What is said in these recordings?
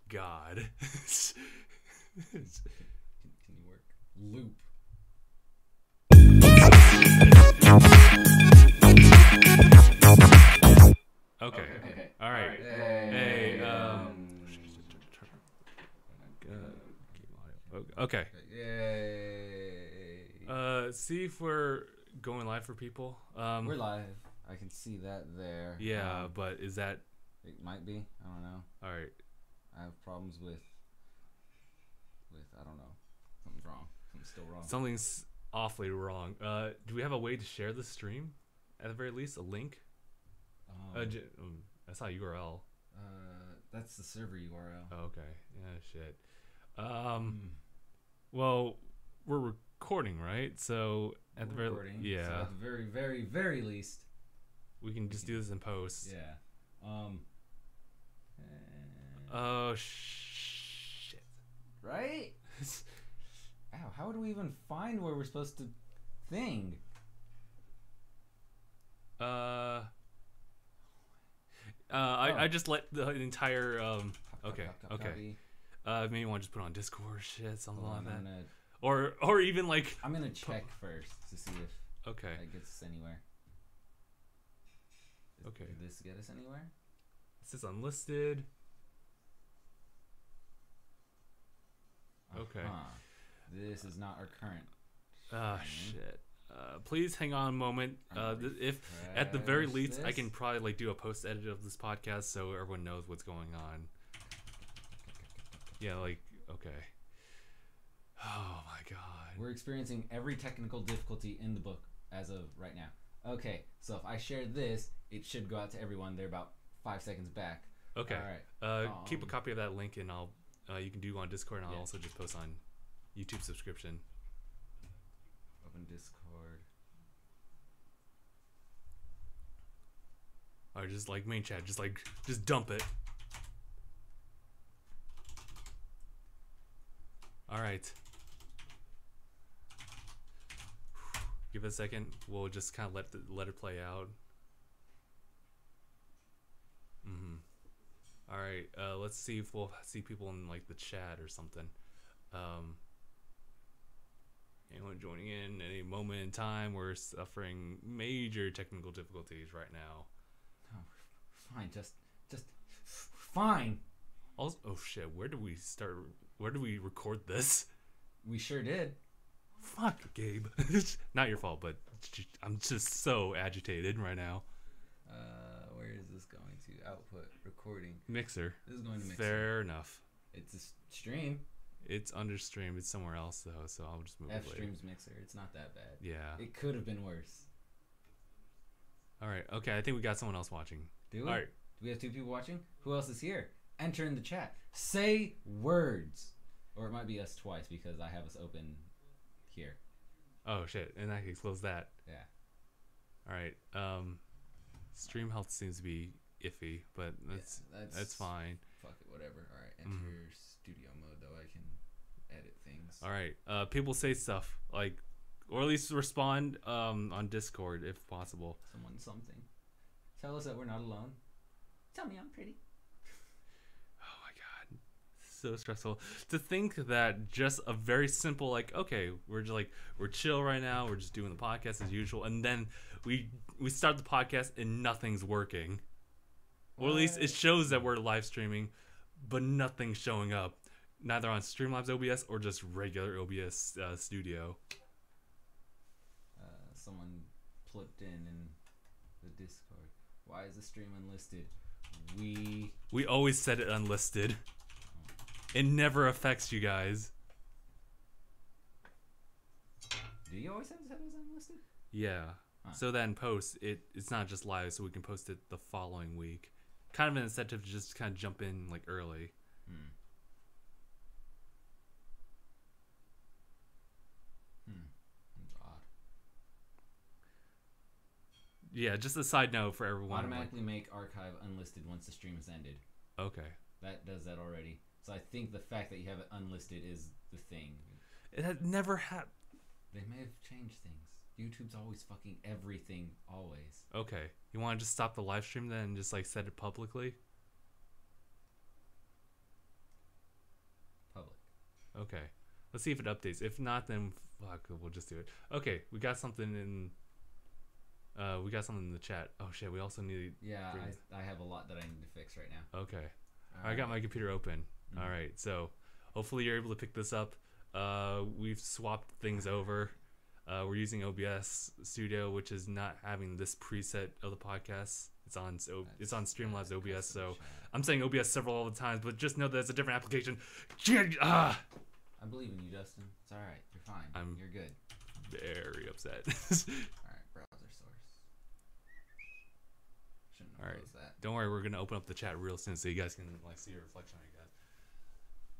God. Can you work? Loop. Okay. Okay. All right. Hey. Okay. Yay. See if we're going live for people. We're live. I can see that there. Yeah, but is that? It might be. I don't know. All right. I have problems with. I don't know. Something's wrong. Something's still wrong. Something's awfully wrong. Do we have a way to share the stream? At the very least, a link. That's not URL. That's the server URL. Oh, okay. Yeah. Shit. Well, we're recording, right? So at the very So at the very, very, very least, we can just do this in post. Yeah. Oh shit! Right? Ow! How would we even find where we're supposed to thing? I just let the entire okay. Copy. Maybe you want to just put on Discord, shit, something like that, Gonna, or even like. I'm gonna check first to see if Okay. that gets us anywhere. Okay. Did this get us anywhere? It says unlisted. Okay. This is not our current. Shit. Please hang on a moment. If at the very least, I can probably like do a post edit of this podcast so everyone knows what's going on. Yeah, like okay. Oh my god. We're experiencing every technical difficulty in the book as of right now. Okay, so if I share this, it should go out to everyone. They're about 5 seconds back. Okay. All right. Keep a copy of that link, and I'll you can do on Discord, and I'll also just post on YouTube subscription. Open Discord. Or just like main chat, just dump it. All right. Give it a second. We'll just kind of let it play out. All right. Let's see if we'll see people in like the chat or something. Anyone joining in any moment in time? We're suffering major technical difficulties right now. Oh, fine. Just fine. Also, oh shit. Where do we start? Where do we record this? We sure did. Fuck, Gabe. Not your fault, but I'm just so agitated right now. Where is this going to? Output recording. Mixer. This is going to Mixer. Fair enough. It's a stream. It's under stream. It's somewhere else though, so I'll just move it later. F-Stream's Mixer. It's not that bad. Yeah. It could have been worse. All right. Okay. I think we got someone else watching. Do we? All right. Do we have 2 people watching? Who else is here? Enter in the chat. Say words. Or it might be us twice because I have us open here. Oh shit! And I can close that. Yeah. All right. Stream health seems to be iffy, but that's fine. Fuck it, whatever. All right, enter studio mode though. I can edit things. All right. People say stuff like, or at least respond on Discord if possible. Something. Tell us that we're not alone. Tell me I'm pretty. Oh my god, so stressful to think that just a very simple like, okay, we're chill right now. We're just doing the podcast as usual, and then we start the podcast and nothing's working. Or at least it shows that we're live streaming, but nothing's showing up. Neither on Streamlabs OBS or just regular OBS Studio. Someone flipped in the Discord. Why is the stream unlisted? We always set it unlisted. It never affects you guys. Do you always have to set it as unlisted? Yeah. So that in post, it's not just live, so we can post it the following week. Kind of an incentive to just kind of jump in like early. That's odd. Yeah, just a side note for everyone. Automatically make archive unlisted once the stream has ended. Okay. That does that already. So I think the fact that you have it unlisted is the thing. It had never happened. They may have changed things. YouTube's always fucking everything, always. Okay. You want to just stop the live stream then and just like set it publicly? Okay. Let's see if it updates. If not, then fuck, we'll just do it. Okay, we got something in. We got something in the chat. Oh shit, we also need. Yeah, I have a lot that I need to fix right now. Okay. I got my computer open. Mm-hmm. All right, so hopefully you're able to pick this up. We've swapped things over. We're using OBS Studio, which is not having this preset of the podcast. It's on Streamlabs OBS. So chat. I'm saying OBS several times, but just know that it's a different application. I believe in you, Justin. It's all right. You're fine. You're good. Very upset. All right, browser source. Shouldn't have closed that. Don't worry, we're gonna open up the chat real soon so you guys can like see your reflection. I guess.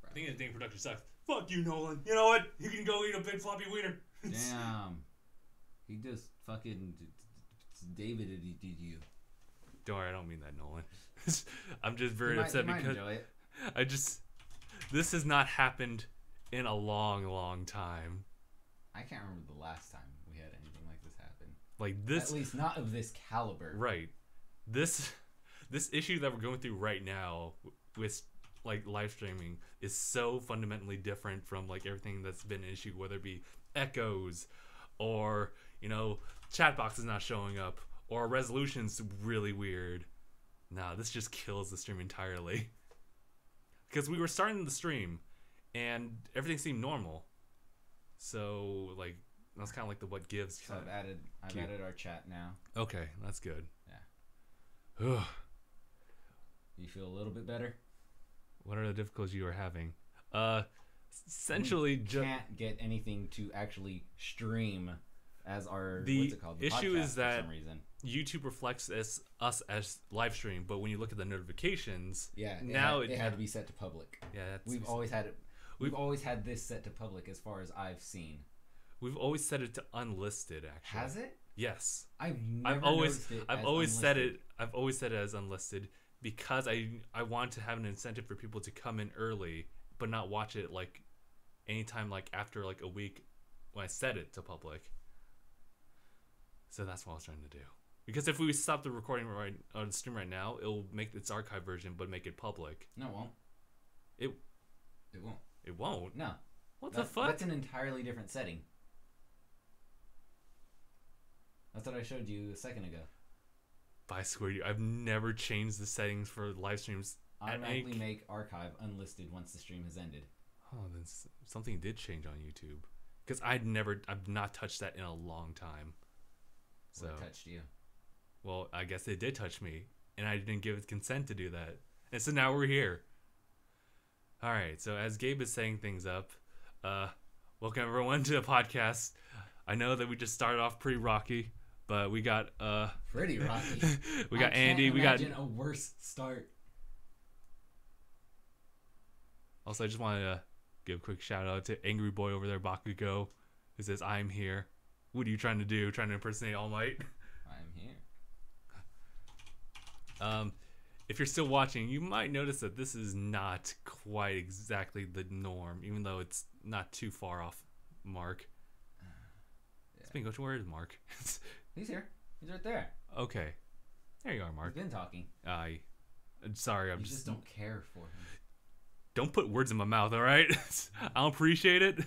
I think DangIT Productions sucks. Fuck you, Nolan. You know what? You can go eat a big floppy wiener. Damn. He just fucking David did you. Don't worry, I don't mean that, Nolan. I'm just very upset because this has not happened in a long time. I can't remember the last time we had anything like this happen. Like this, at least not of this caliber. Right. This issue that we're going through right now with like live streaming is so fundamentally different from like everything that's been an issue, whether it be echoes or chat boxes not showing up or resolution's really weird. Nah, this just kills the stream entirely. Because we were starting the stream and everything seemed normal. So like that's kind of like the what gives. So I've added our chat now. Okay, that's good. Yeah. You feel a little bit better? What are the difficulties you are having? Essentially, we can't get anything to actually stream as our the podcast issue is that for some reason. YouTube reflects us as live stream, but when you look at the notifications, now it had to be set to public. Yeah, we've always had it. We've always had this set to public, as far as I've seen. We've always set it to unlisted. Actually, has it? Yes. I've always said it. I've always said it as unlisted because I want to have an incentive for people to come in early, but not watch it like anytime like after like a week when I set it to public. So that's what I was trying to do. Because if we stop the recording right on the stream right now, it'll make its archive version, but make it public. No, it won't. It won't. It won't. No. What the fuck? That's an entirely different setting. That's what I showed you a second ago. But I swear to you, I've never changed the settings for live streams. Automatically make archive unlisted once the stream has ended. Oh, then something did change on YouTube. Because I've not touched that in a long time. So what touched you? Well, I guess it did touch me, and I didn't give it consent to do that. And so now we're here. All right, so as Gabe is setting things up, welcome everyone to the podcast. I know that we just started off pretty rocky, but we got pretty rocky. We got Andy. We got a worse start. Also, I just wanted to give a quick shout out to Angry Boy over there, Bakugo, who says, "I'm here. What are you trying to do? Trying to impersonate All Might?" I'm here. If you're still watching, you might notice that this is not quite exactly the norm, even though it's not too far off Mark. Speaking of which, where is Mark? He's here. He's right there. Okay. There you are, Mark. He's been talking. Sorry, you just don't care for him. Don't put words in my mouth, all right? I don't appreciate it.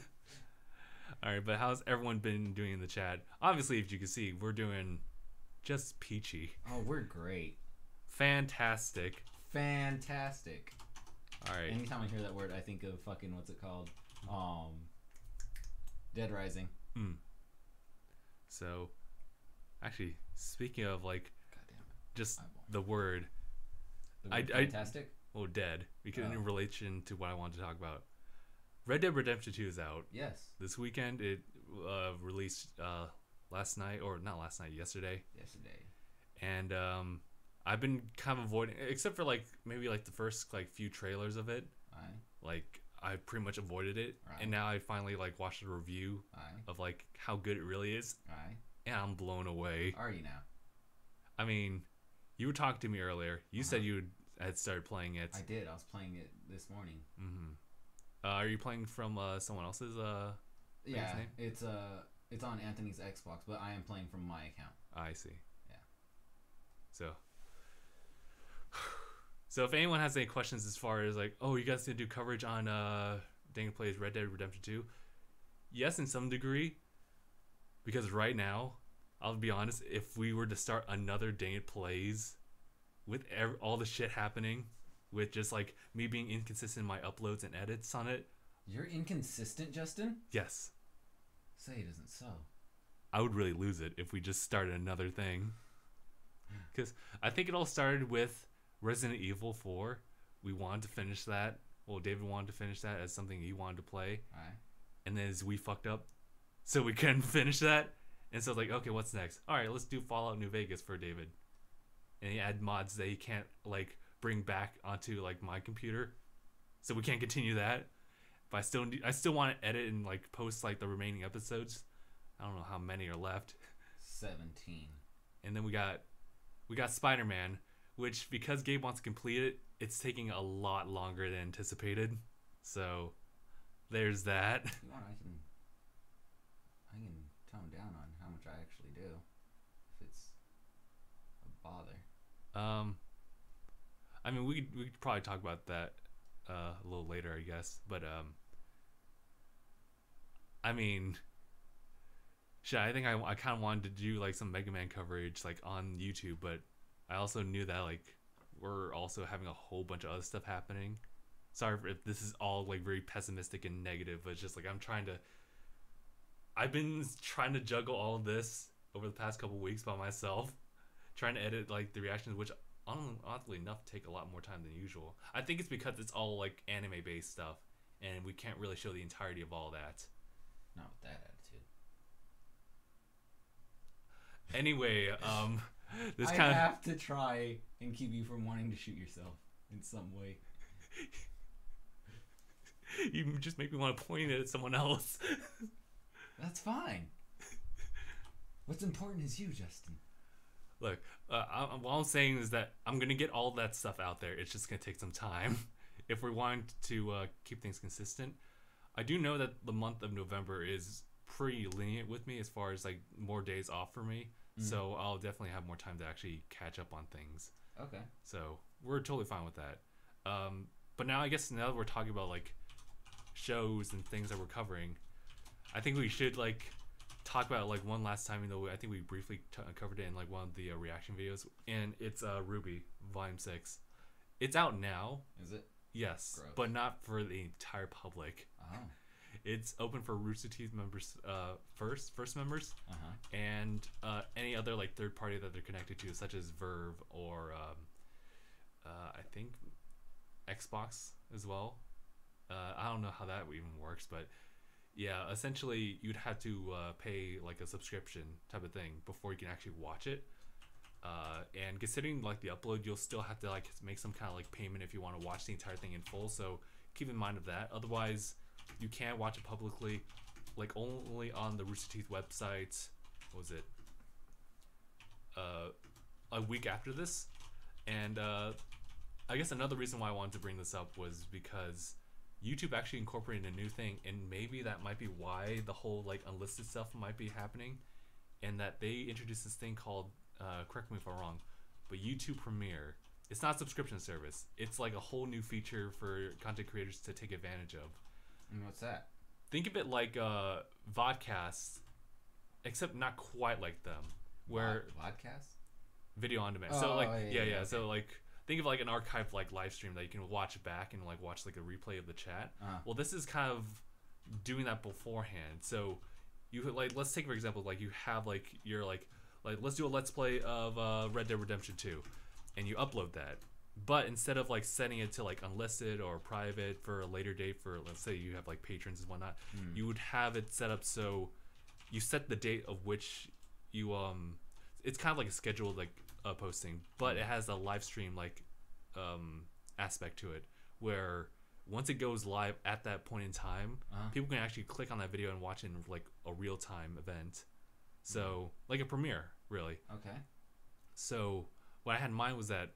All right, but how's everyone been doing in the chat? Obviously, if you can see, we're doing just peachy. Oh, we're great. Fantastic. Fantastic. All right. Anytime I hear that word, I think of fucking, what's it called? Dead Rising. So, actually, speaking of like, goddamn it, just the word. Fantastic? Well, dead. Because in relation to what I wanted to talk about. Red Dead Redemption 2 is out. Yes. This weekend, it released yesterday. Yesterday. And I've been kind of avoiding, except for like maybe like the first like few trailers of it. Like I pretty much avoided it, and now I finally like watched a review of like how good it really is, and I'm blown away. Are you now? I mean, you were talking to me earlier. You said you had started playing it. I did. I was playing it this morning. Are you playing from someone else's yeah, name? It's on Anthony's Xbox, but I am playing from my account. I see. Yeah. So if anyone has any questions as far as like, oh, you guys gonna do coverage on DangIT plays Red Dead Redemption 2? Yes, in some degree. Because right now, I'll be honest, if we were to start another DangIT plays with all the shit happening, with just like me being inconsistent in my uploads and edits on it. You're inconsistent, Justin? Yes. Say it isn't so. I would really lose it if we just started another thing. Because I think it all started with Resident Evil 4. We wanted to finish that. Well, David wanted to finish that as something he wanted to play. All right. And then we fucked up, so we couldn't finish that. And so I was like, okay, what's next? All right, let's do Fallout New Vegas for David. And he add mods that he can't like bring back onto like my computer, so we can't continue that. But I still want to edit and like post like the remaining episodes. I don't know how many are left. 17. And then we got Spider-Man, which because Gabe wants to complete it, it's taking a lot longer than anticipated. So there's that. If you want, I can tone down on how much I actually do, if it's a bother. I mean, we could probably talk about that a little later, I guess. But I mean, shit, I think I kind of wanted to do like some Mega Man coverage like on YouTube, but I also knew that like we're also having a whole bunch of other stuff happening. Sorry if this is all like very pessimistic and negative, but it's just like I've been trying to juggle all of this over the past couple weeks by myself, trying to edit like the reactions, which oddly enough take a lot more time than usual. I think it's because it's all like anime based stuff, and we can't really show the entirety of all that. Not with that attitude. Anyway, this I kind of have to try and keep you from wanting to shoot yourself in some way. You just make me want to point it at someone else. That's fine. What's important is you, Justin. Look, what I'm saying is that I'm going to get all that stuff out there. It's just going to take some time. If we want to keep things consistent. I do know that the month of November is pretty lenient with me as far as like more days off for me. So I'll definitely have more time to actually catch up on things. Okay. So we're totally fine with that. But now I guess now that we're talking about like shows and things that we're covering, I think we should like talk about like one last time, I think we briefly covered it in like one of the reaction videos, and it's Ruby Volume 6. It's out now. Is it? Yes. Gross. But not for the entire public. Oh. It's open for Rooster Teeth members, first members, Uh-huh. and any other like third party that they're connected to, such as Verve or I think Xbox as well. I don't know how that even works, but yeah, essentially you'd have to pay like a subscription type of thing before you can actually watch it. And considering like the upload, you'll still have to like make some kind of like payment if you want to watch the entire thing in full. So keep in mind of that. Otherwise, you can't watch it publicly, like only on the Rooster Teeth website. What was it? A week after this. And I guess another reason why I wanted to bring this up was because YouTube actually incorporated a new thing, and maybe that might be why the whole like unlisted stuff might be happening, and that they introduced this thing called correct me if I'm wrong, but YouTube Premiere. It's not a subscription service. It's like a whole new feature for content creators to take advantage of. And what's that? Think of it like vodcasts, except not quite like them. Where Vodcast? video on demand. Oh, So like yeah. yeah. So like think of like an archived like live stream that you can watch back and like watch like a replay of the chat. Well, this is kind of doing that beforehand. So you like, let's take for example, like you have like your like let's do a let's play of Red Dead Redemption 2, and you upload that. But instead of like setting it to like unlisted or private for a later date for, let's say you have like patrons and whatnot, you would have it set up so you set the date of which you it's kind of like a scheduled like posting, but it has a live stream like aspect to it, where once it goes live at that point in time, people can actually click on that video and watch it in like a real time event. So like a premiere, really. Okay. So what I had in mind was that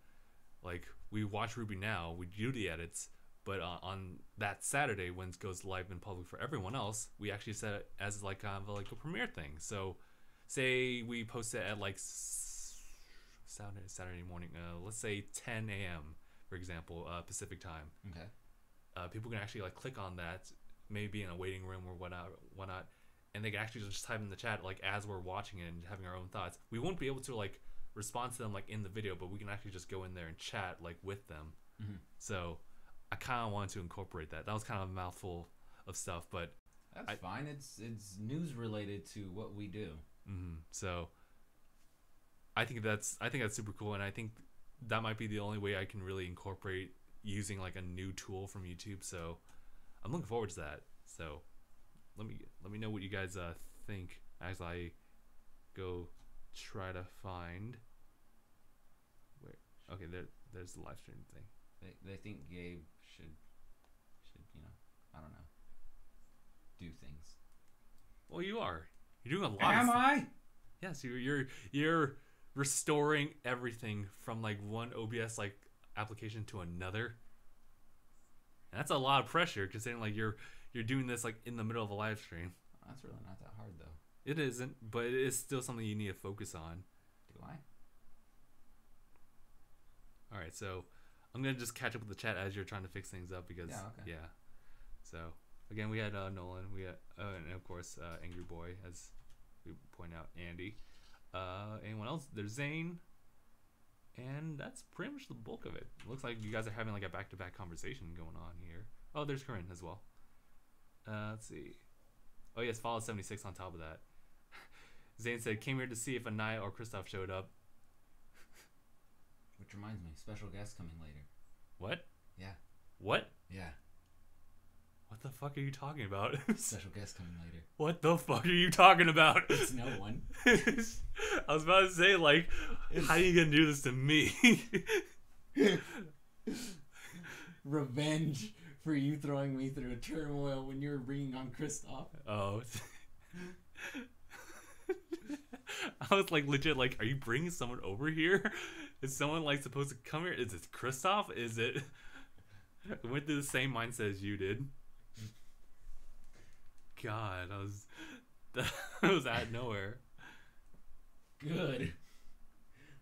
like we watch Ruby now, we do the edits, but on that Saturday when it goes live in public for everyone else, we actually set it as like kind of like a premiere thing. So say we post it at like Saturday morning, let's say 10 a.m. for example, Pacific time. Okay. People can actually like click on that maybe in a waiting room or whatnot, and they can actually just type in the chat like as we're watching it and having our own thoughts. We won't be able to like respond to them like in the video, but we can actually just go in there and chat like with them. So I kind of wanted to incorporate that. That was kind of a mouthful of stuff, but that's fine. It's news related to what we do. So I think that's super cool, and I think that might be the only way I can really incorporate using like a new tool from YouTube. So I'm looking forward to that. So let me know what you guys think as I go try to find where. Okay, there's the live stream thing. They think Gabe should I don't know, do things. Well, you're doing a lot. Am I? Yes, you're restoring everything from like one OBS like application to another. And that's a lot of pressure considering like you're doing this like in the middle of a live stream. That's really not that hard though. It isn't, but it is still something you need to focus on. Do I? All right, so I'm gonna just catch up with the chat as you're trying to fix things up because yeah. So again, we had Nolan, we had and of course Angry Boy, as we point out, Andy. Anyone else? There's Zane, and that's pretty much the bulk of it. It looks like you guys are having like a back-to-back conversation going on here. Oh, there's Corinne as well. Let's see. Oh yes, follow 76 on top of that. Zane said, came here to see if Anaya or Kristoff showed up. Which reminds me, special guest coming later. What? Yeah. What? Yeah. What the fuck are you talking about? Special guest coming later. What the fuck are you talking about? It's no one. I was about to say, like, how are you gonna do this to me? Revenge for you throwing me through a turmoil when you were bringing on Kristoff. Oh. I was like, legit, like, are you bringing someone over here? Is someone like supposed to come here? Is it Kristoff? Is it? I went through the same mindset as you did. God, that was out of nowhere. Good.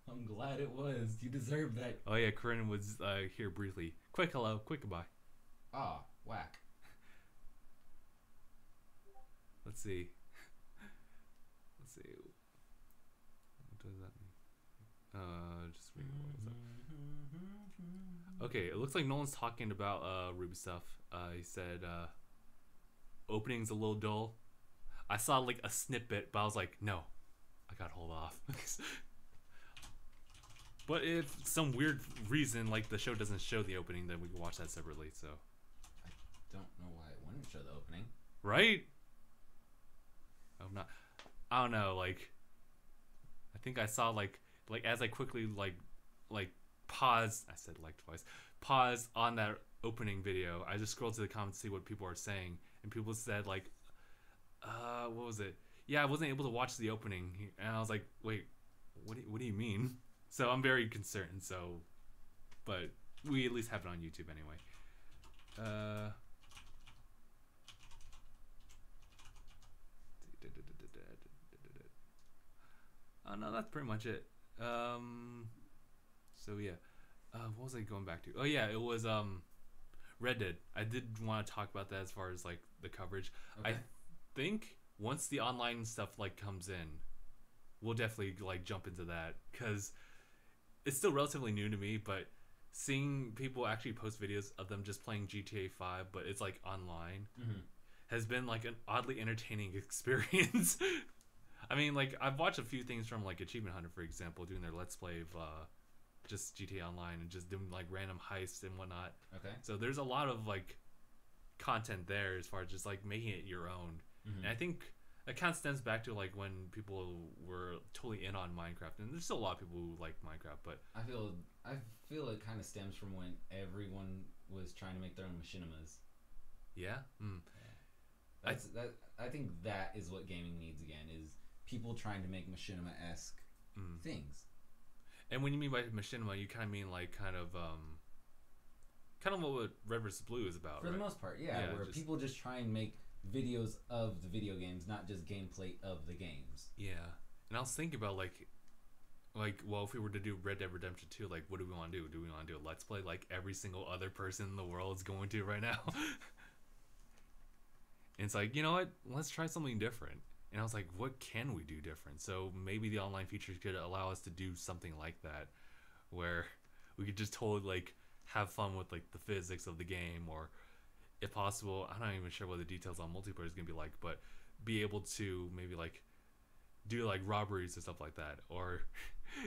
I'm glad it was. You deserve that. Oh yeah, Corinne was here briefly. Quick hello, quick goodbye. Ah, whack. Let's see. What does that mean? Just reading what was up. Okay, it looks like Nolan's talking about Ruby stuff. He said opening's a little dull. I saw like a snippet, but I was like, no, I gotta hold off. But if some weird reason like the show doesn't show the opening, then we can watch that separately. So I don't know why it wouldn't show the opening. Right? I don't know, like I think I saw like as I quickly like pause, I said like twice, pause on that opening video, I just scrolled to the comments to see what people are saying, and people said like what was it? Yeah, I wasn't able to watch the opening, and I was like, wait, what do you mean? So I'm very concerned, so but we at least have it on YouTube anyway. Oh no, that's pretty much it. So yeah, what was I going back to? Oh yeah, it was Red Dead. I did want to talk about that as far as like the coverage. Okay. I think once the online stuff like comes in, we'll definitely like jump into that because it's still relatively new to me. But seeing people actually post videos of them just playing GTA 5, but it's like online, has been like an oddly entertaining experience. I mean, like I've watched a few things from like Achievement Hunter, for example, doing their Let's Play of just GTA Online and just doing like random heists and whatnot. Okay. So there's a lot of like content there as far as just like making it your own. And I think it kind of stems back to like when people were totally in on Minecraft, and there's still a lot of people who like Minecraft, but I feel it kind of stems from when everyone was trying to make their own machinimas. Yeah. I think that is what gaming needs again, is people trying to make machinima-esque things. And when you mean by machinima, you kind of mean like kind of what Red vs. Blue is about, for right? the most part, yeah, where people just try and make videos of the video games, not just gameplay of the games. Yeah. And I was thinking about like well, if we were to do Red Dead Redemption 2, like what do we want to do? Do we want to do a Let's Play like every single other person in the world is going to right now? And it's like, you know what? Let's try something different. And I was like, what can we do different? So maybe the online features could allow us to do something like that, where we could just totally like have fun with like the physics of the game, or if possible, I'm not even sure what the details on multiplayer is gonna be like, but be able to maybe like do like robberies and stuff like that, or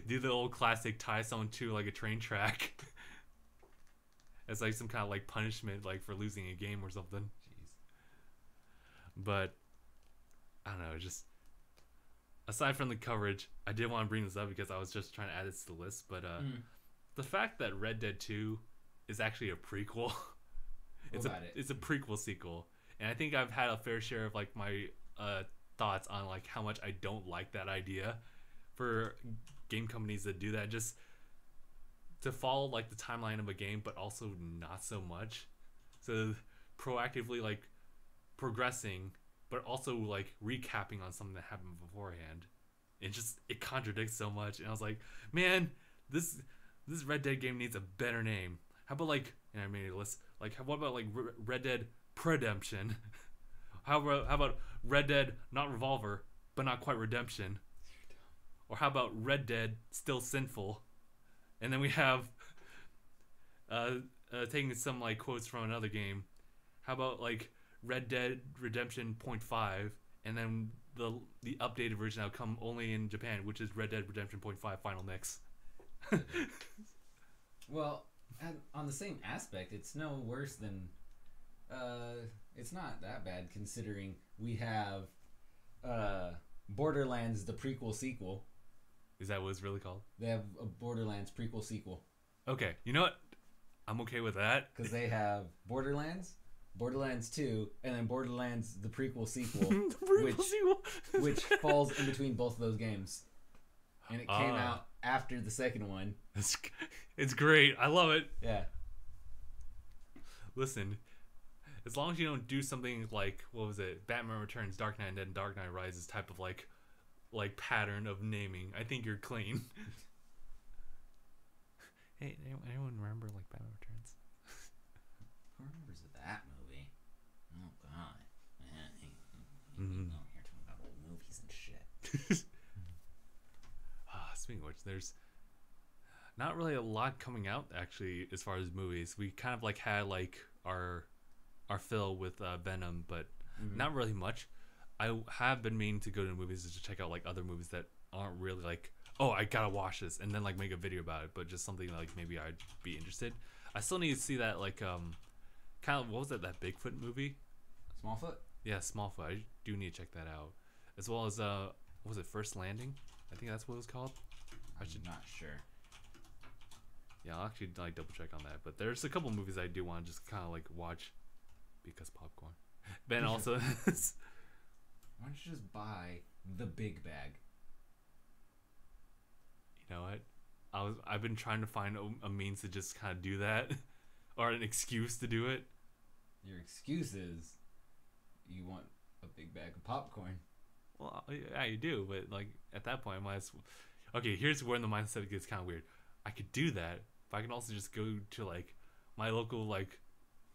do the old classic tie someone to like a train track as like some kind of like punishment, like for losing a game or something. Jeez. But I don't know, just aside from the coverage, I did want to bring this up because I was just trying to add this to the list. But the fact that Red Dead 2 is actually a prequel, it's a prequel sequel, and I think I've had a fair share of like my thoughts on like how much I don't like that idea for game companies that do that, just to follow like the timeline of a game, but also not so much. So proactively like progressing, but also like recapping on something that happened beforehand. It contradicts so much, and I was like, man, this Red Dead game needs a better name. How about like, and I made a list, like what about like Red Dead Redemption? How about Red Dead not Revolver but not quite Redemption? Or how about Red Dead Still Sinful? And then we have taking some like quotes from another game. How about like Red Dead Redemption 0.5, and then the updated version that'll come only in Japan, which is Red Dead Redemption 0.5 Final Mix. Well, on the same aspect, it's no worse than it's not that bad considering we have Borderlands the prequel sequel. Is that what it's really called? They have a Borderlands prequel sequel. Okay, you know what? I'm okay with that. Because they have Borderlands 2, and then Borderlands the prequel sequel, which falls in between both of those games. And it came out after the second one. It's great. I love it. Yeah. Listen, as long as you don't do something like, what was it, Batman Returns, Dark Knight, and then Dark Knight Rises type of like pattern of naming, I think you're clean. Hey, anyone remember like Batman Returns? Who remembers that movie? Oh God, man, you're talking about old movies and shit. Speaking of which, there's not really a lot coming out actually as far as movies. We kind of like had like our fill with Venom, but not really much. I have been meaning to go to the movies just to check out like other movies that aren't really like, oh, I gotta watch this and then like make a video about it, but just something like maybe I'd be interested. I still need to see that like kind of, what was that Bigfoot movie? Smallfoot? Yeah, Smallfoot. I do need to check that out, as well as what was it, First Landing? I think that's what it was called. I'm not sure. Yeah, I'll actually like double check on that. But there's a couple movies I do want to just kind of like watch because popcorn. Ben also. Why don't you just buy the big bag? You know what? I've been trying to find a means to just kind of do that, or an excuse to do it. Your excuse is you want a big bag of popcorn. Well, yeah, you do, but like at that point, I might as well. Okay, here's where the mindset gets kind of weird. I could do that, but I can also just go to like my local like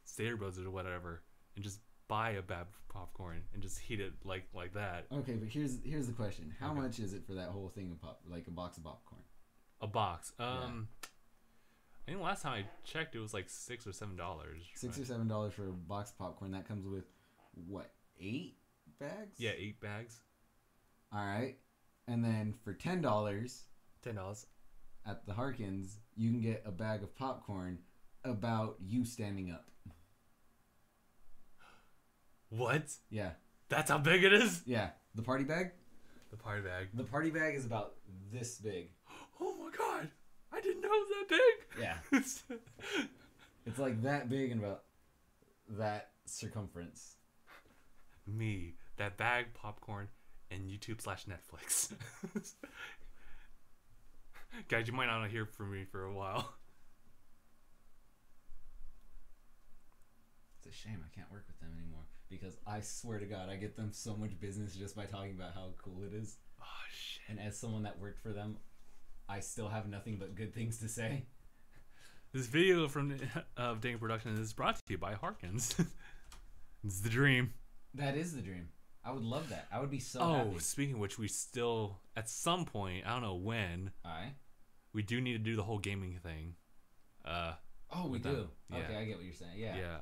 Stater Brothers or whatever and just buy a bag of popcorn and just heat it like that. Okay, but here's the question: how much is it for that whole thing of like a box of popcorn? A box. I think last time I checked, it was like $6 or $7. $6 or $7 for a box of popcorn. That comes with what, 8 bags? Yeah, 8 bags. All right, and then for $10 at the Harkins, you can get a bag of popcorn about you standing up. What? Yeah. That's how big it is? Yeah. The party bag? The party bag. The party bag is about this big. Oh my God. I didn't know it was that big. Yeah. It's like that big and about that circumference. Me, that bag, popcorn, and YouTube/Netflix. Guys, you might not hear from me for a while. It's a shame I can't work with them anymore because I swear to God, I get them so much business just by talking about how cool it is. Oh, shit. And as someone that worked for them, I still have nothing but good things to say. This video from DangIT Productions is brought to you by Harkins. It's the dream. That is the dream. I would love that. I would be so Oh, happy. speaking of which, we still, at some point, I don't know when, we do need to do the whole gaming thing. Oh, we do. Yeah. Okay, I get what you're saying. Yeah. Yeah.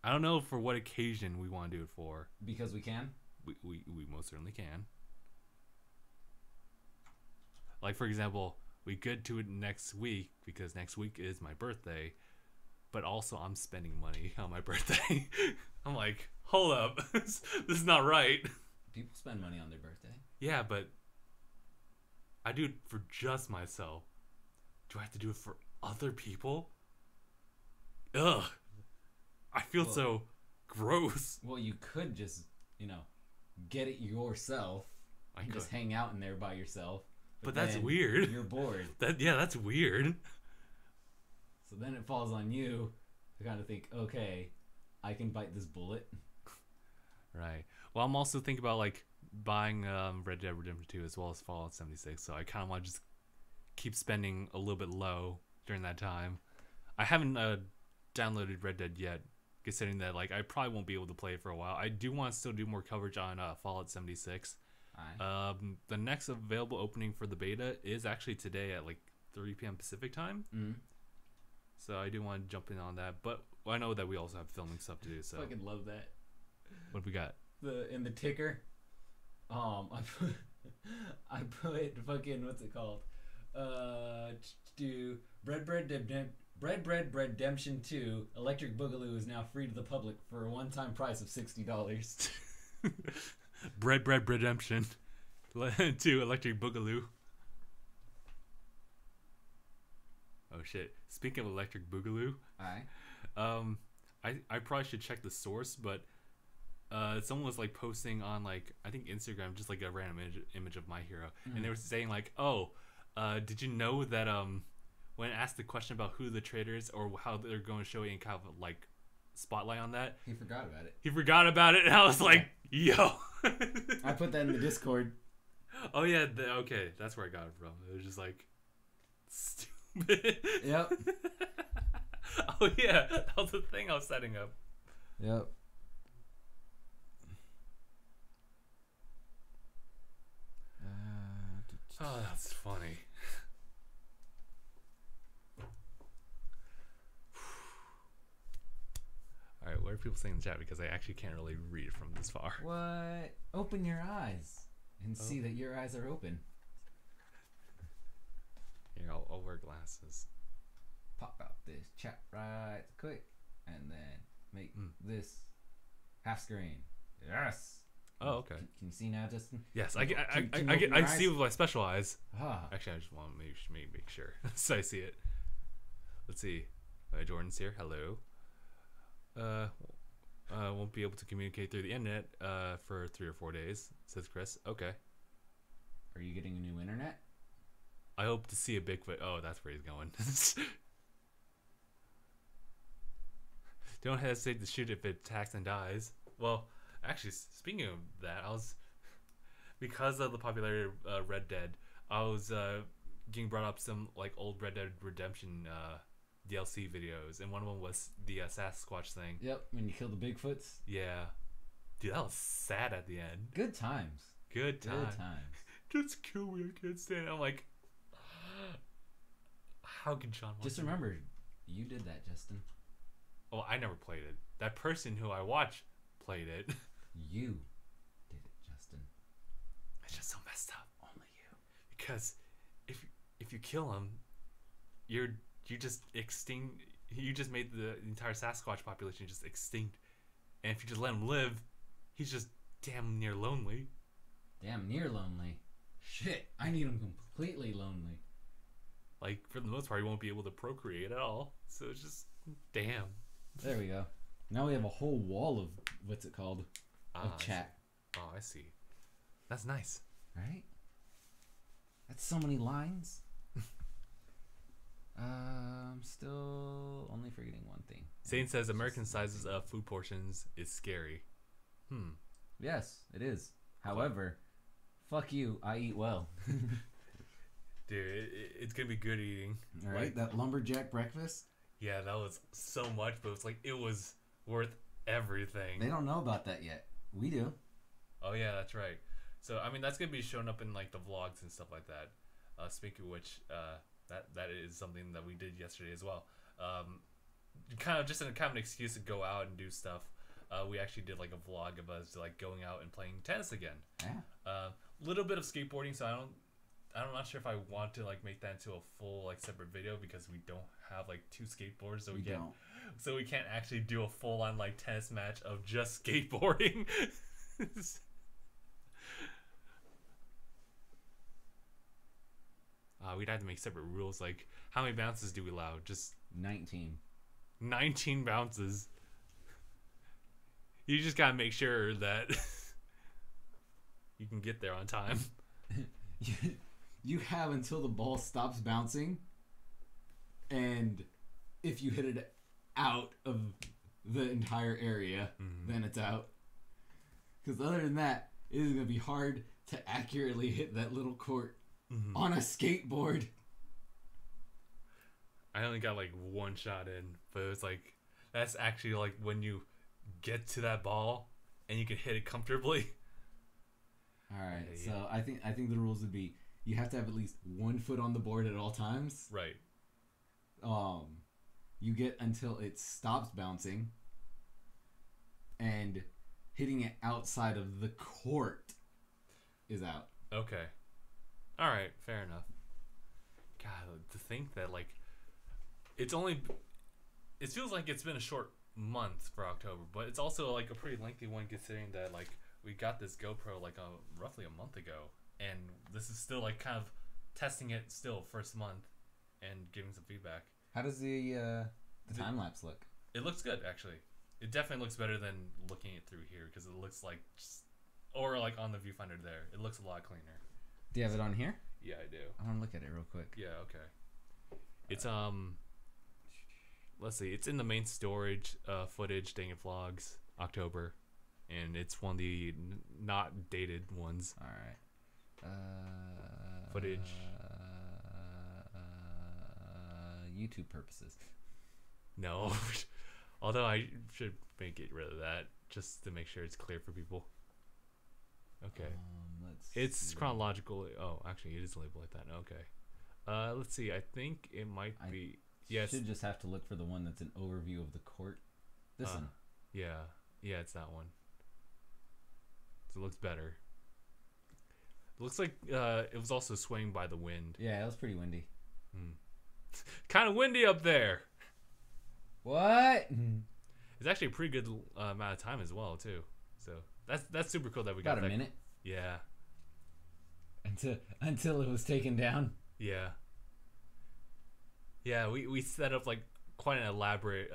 I don't know for what occasion we want to do it for. Because we can? We most certainly can. Like, for example, we could do it next week because next week is my birthday, but also I'm spending money on my birthday. I'm like, hold up. This is not right. People spend money on their birthday. Yeah, but I do it for just myself. Do I have to do it for other people? Ugh. I feel so gross. Well, you could just, get it yourself. And just hang out in there by yourself. But that's weird. You're bored. That's weird. So then it falls on you to kind of think, okay, I can bite this bullet. Right. Well, I'm also thinking about like buying Red Dead Redemption 2 as well as Fallout 76. So I kind of want to just keep spending a little bit low during that time. I haven't downloaded Red Dead yet, considering that like I probably won't be able to play it for a while. I do want to still do more coverage on Fallout 76. The next available opening for the beta is actually today at like 3 p.m. Pacific time. Mm-hmm. So I do want to jump in on that, but I know that we also have filming stuff to do. So I fucking love that. What have we got? In the ticker, I put fucking what's it called? Do Bread Redemption 2 Electric Boogaloo is now free to the public for a one-time price of $60. Bread Redemption 2 Electric Boogaloo. Oh shit! Speaking of Electric Boogaloo, I probably should check the source, but someone was like posting on like I think Instagram just like a random image of My Hero, and they were saying like, oh, did you know that when asked the question about who the traitor is or how they're going to show it in kind of like spotlight on that, he forgot about it. He forgot about it, and I was like, yo. I put that in the Discord. Oh yeah, okay, that's where I got it from. It was just like stupid. Yep. Oh yeah, that was the thing I was setting up. Yep. Oh, that's funny. All right, what are people saying in the chat? Because I actually can't really read it from this far. What? Open your eyes and see that your eyes are open. Here, I'll wear glasses. Pop out this chat right quick, and then make this half screen. Yes. Oh, okay. Can you see now, Justin? Yes, I see with my special eyes. Actually, I just want to make sure so I see it. Let's see. Jordan's here. Hello. Won't be able to communicate through the internet for 3 or 4 days, says Chris. Okay. Are you getting a new internet? I hope to see a Bigfoot. Oh, that's where he's going. Don't hesitate to shoot if it attacks and dies. Well, actually, speaking of that, because of the popularity of Red Dead, I was getting brought up some like old Red Dead Redemption DLC videos, and one of them was the Sasquatch thing. Yep, when you kill the Bigfoots. Yeah. Dude, that was sad at the end. Good times. Good times. Just kill me, I can't stand it. I'm like, how can Sean watch Just remember, you did that, Justin. Oh, I never played it. That person who I watched played it. You did it, Justin. It's just so messed up. Only you. Because if you kill him, you just extinct. You just made the entire Sasquatch population just extinct. And if you just let him live, he's just damn near lonely. Damn near lonely. Shit, I need him completely lonely. Like, for the most part, he won't be able to procreate at all. So it's just, damn. There we go. Now we have a whole wall of, what's it called? Of chat. I see. That's nice. Right? That's so many lines. I'm still only forgetting one thing. Zane says American sizes of food portions is scary. Yes, it is. However, fuck you, I eat well. Dude, it's gonna be good eating. All right, that lumberjack breakfast. Yeah, that was so much, but it's like it was worth everything. They don't know about that yet. We do. Oh yeah, that's right. So I mean, that's gonna be showing up in like the vlogs and stuff like that. Speaking of which, that is something that we did yesterday as well. Kind of just kind of an excuse to go out and do stuff. We actually did like a vlog of us like going out and playing tennis again. Yeah. Little bit of skateboarding, so I'm not sure if I want to like make that into a full like separate video because we don't have like 2 skateboards, so we can't actually do a full on like tennis match of just skateboarding. We'd have to make separate rules, like how many bounces do we allow? Just 19 bounces. You just gotta make sure that you can get there on time. You have until the ball stops bouncing, and if you hit it out of the entire area, then it's out. Because other than that, it is going to be hard to accurately hit that little court on a skateboard. I only got like 1 shot in, but it was like, that's actually like when you get to that ball and you can hit it comfortably. All right, so I think the rules would be you have to have at least 1 foot on the board at all times. Right. You get until it stops bouncing, and hitting it outside of the court is out. Okay. All right, fair enough. God, to think that like it feels like it's been a short month for October, but it's also like a pretty lengthy one considering that like we got this GoPro like roughly a month ago, and this is still like kind of testing it still first month and giving some feedback. How does the time lapse look? It looks good actually. It definitely looks better than looking it through here because it looks like or like on the viewfinder there. It looks a lot cleaner. Do you have it on here? Yeah, I do. I want to look at it real quick. Yeah, okay. It's let's see. It's in the main storage footage, DangIT Vlogs, October, and it's one of the not dated ones. All right. Footage. YouTube purposes. No, although I should make it rid of that just to make sure it's clear for people. Okay. It's see. chronological. Oh, actually, it is labeled like that. Okay. Let's see. I think it might be. Yes. Should just have to look for the one that's an overview of the court. This one. Yeah. Yeah, it's that one. So it looks better. It looks like it was also swaying by the wind. Yeah, it was pretty windy. Kind of windy up there. What? It's actually a pretty good amount of time as well too. So that's super cool that we got about a minute. Yeah. Until it was taken down. Yeah. Yeah, we set up like quite an elaborate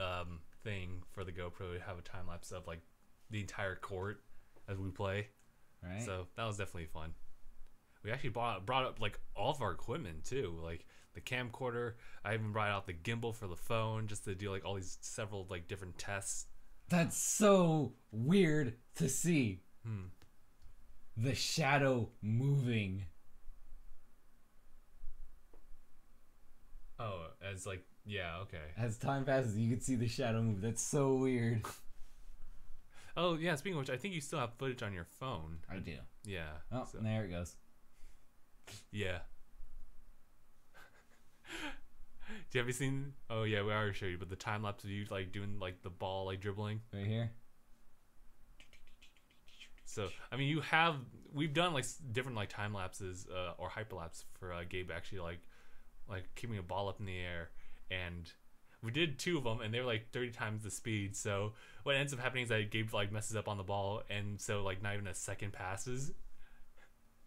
thing for the GoPro to have a time lapse of like the entire court as we play. Right. So that was definitely fun. We actually brought up like all of our equipment too, like the camcorder. I even brought out the gimbal for the phone just to do like all these several like different tests. That's so weird to see. The shadow moving. Oh, as like, yeah, okay. As time passes, you can see the shadow move. That's so weird. Oh yeah, speaking of which, I think you still have footage on your phone. I do. Yeah. Oh, so. there it goes. Yeah. Do you ever seen? Oh yeah, we already showed you, but the time lapse of you like doing like the ball like dribbling right here. So I mean, we've done like different like time lapses or hyperlapse for Gabe actually like keeping a ball up in the air, and we did 2 of them, and they were like 30 times the speed. So what ends up happening is that Gabe like messes up on the ball, and so like not even a second passes.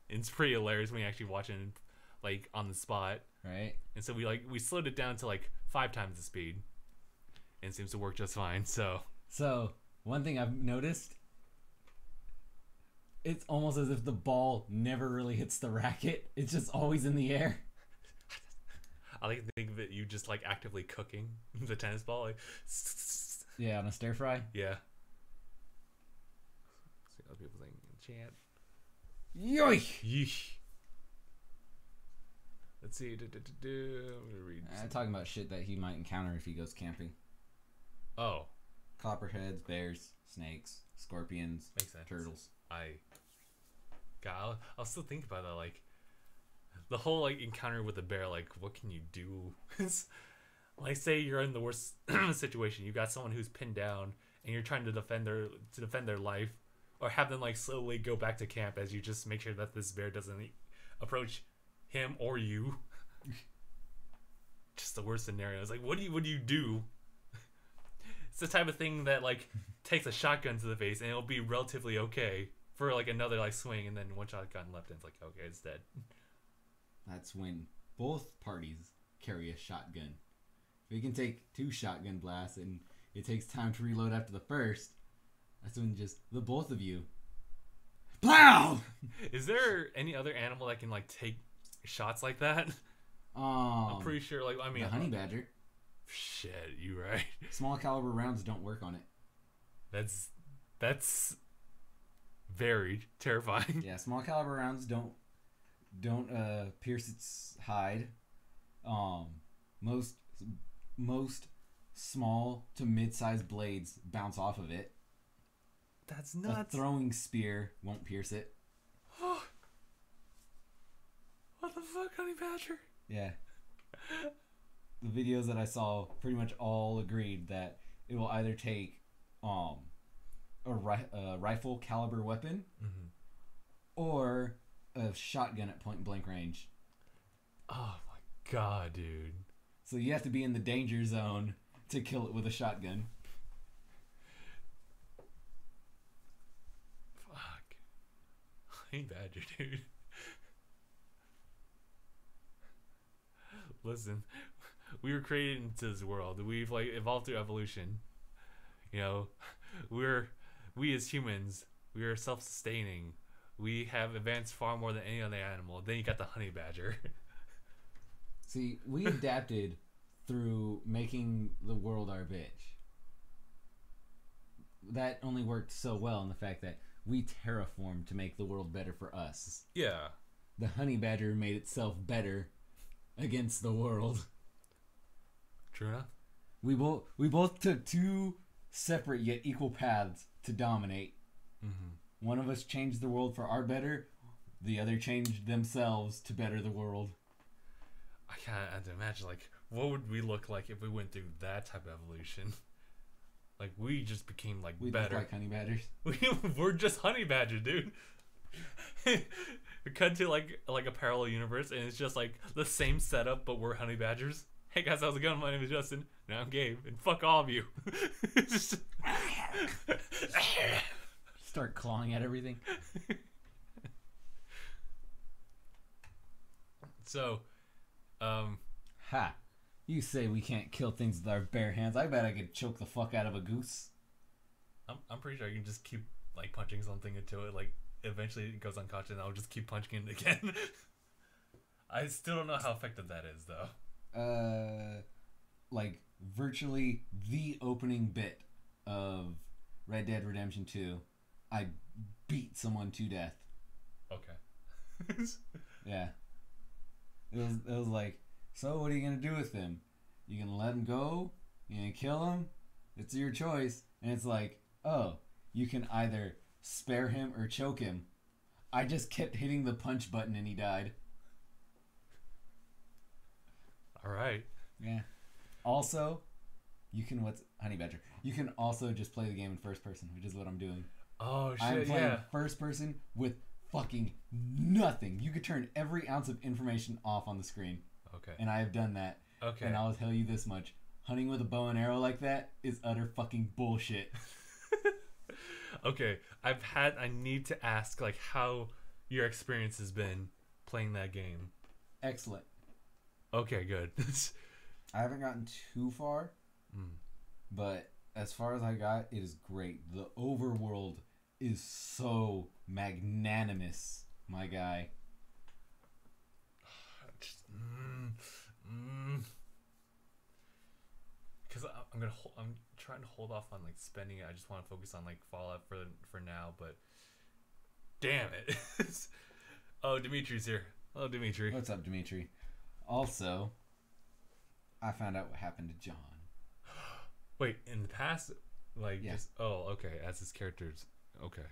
It's pretty hilarious when you actually watch it like on the spot. Right. And so we slowed it down to like 5 times the speed, and it seems to work just fine. So one thing I've noticed, it's almost as if the ball never really hits the racket. It's just always in the air. I like to think of it, you just like actively cooking the tennis ball, like yeah, on a stir fry. Yeah. See other people saying chant. Yoink! Yeesh. Let's see. I'm gonna read. Talking about shit that he might encounter if he goes camping. Oh. Copperheads, bears, snakes, scorpions, Makes sense. turtles. I'll still think about that. Like the whole like encounter with the bear. Like, what can you do? Like, say you're in the worst situation. You got someone who's pinned down, and you're trying to defend their life, or have them like slowly go back to camp as you just make sure that this bear doesn't approach him or you. Just the worst scenario. It's like, what do you do? It's the type of thing that like takes a shotgun to the face, and it'll be relatively okay for like another like swing, and then one shotgun left, and it's like, okay, it's dead. That's when both parties carry a shotgun. If you can take 2 shotgun blasts and it takes time to reload after the first, that's when just the both of you. Blow! Is there any other animal that can like take shots like that? I'm pretty sure. Like, I mean, the honey badger. Shit, you right. Small caliber rounds don't work on it. That's very terrifying. Yeah, small caliber rounds don't pierce its hide. Most small to mid-sized blades bounce off of it. That's nuts. A throwing spear won't pierce it. What the fuck, honey badger? Yeah. The videos that I saw pretty much all agreed that it will either take a rifle caliber weapon or a shotgun at point blank range. Oh my god, dude. So you have to be in the danger zone to kill it with a shotgun. Fuck. Honey badger, dude. Listen, we were created into this world. We've like evolved through evolution. You know, we as humans, we are self-sustaining. We have advanced far more than any other animal. Then you got the honey badger. See, we adapted through making the world our bitch. That only worked so well in the fact that we terraformed to make the world better for us. Yeah. The honey badger made itself better against the world. True enough. We both took 2 separate yet equal paths to dominate. One of us changed the world for our better. The other changed themselves to better the world. I can't imagine, like, what would we look like if we went through that type of evolution? Like, we just became, like, we better. We look like honey badgers. We're just honey badgers, dude. We cut to, like a parallel universe, and it's just, like, the same setup, but we're honey badgers. Hey, guys, how's it going? My name is Justin. Now I'm Gabe, and fuck all of you. Start clawing at everything. So, Ha! You say we can't kill things with our bare hands. I bet I could choke the fuck out of a goose. I'm pretty sure I can just keep like punching something until it like eventually it goes unconscious, and I'll just keep punching it again. I still don't know how effective that is, though. Like virtually the opening bit of Red Dead Redemption 2, I beat someone to death. Okay. Yeah. It was like, so what are you gonna do with him? You gonna let him go? You gonna kill him? It's your choice. And it's like, oh, you can either spare him or choke him. I just kept hitting the punch button and he died. All right. Yeah. Also, you can honey badger. You can also just play the game in first person, which is what I'm doing. Oh shit! I'm playing first person with fucking nothing. You could turn every ounce of information off on the screen. Okay. And I have done that. Okay. And I'll tell you this much: hunting with a bow and arrow like that is utter fucking bullshit. Okay, I need to ask like how your experience has been playing that game. Excellent. Okay, good. I haven't gotten too far, but as far as I got, it is great. The overworld is so magnanimous, my guy. Because I'm trying to hold off on like spending it. I just want to focus on like Fallout for now. But damn it! Oh, Dimitri's here. Hello, Dimitri. What's up, Dimitri? Also, I found out what happened to John. Wait, in the past, Like, just, oh, okay, as his characters. Okay.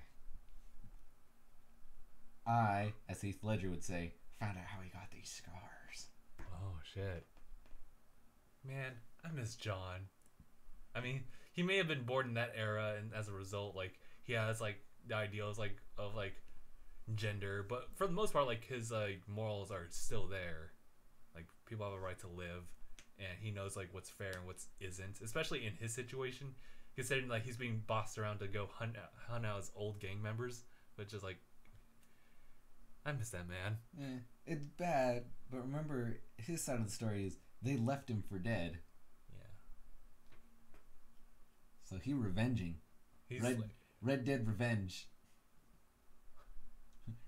I, as Heath Ledger would say, found out how he got these scars. Oh, shit. Man, I miss John. I mean, he may have been born in that era, and as a result, like, he has, like, the ideals, like, of, like, gender, but for the most part, like, his, like, morals are still there. Like, people have a right to live, and he knows, like, what's fair and what isn't, especially in his situation, considering, like, he's being bossed around to go hunt out his old gang members, which is, like, I miss that man. It's bad, but remember, his side of the story is they left him for dead. Yeah. So he revenging. He's Red Dead Revenge.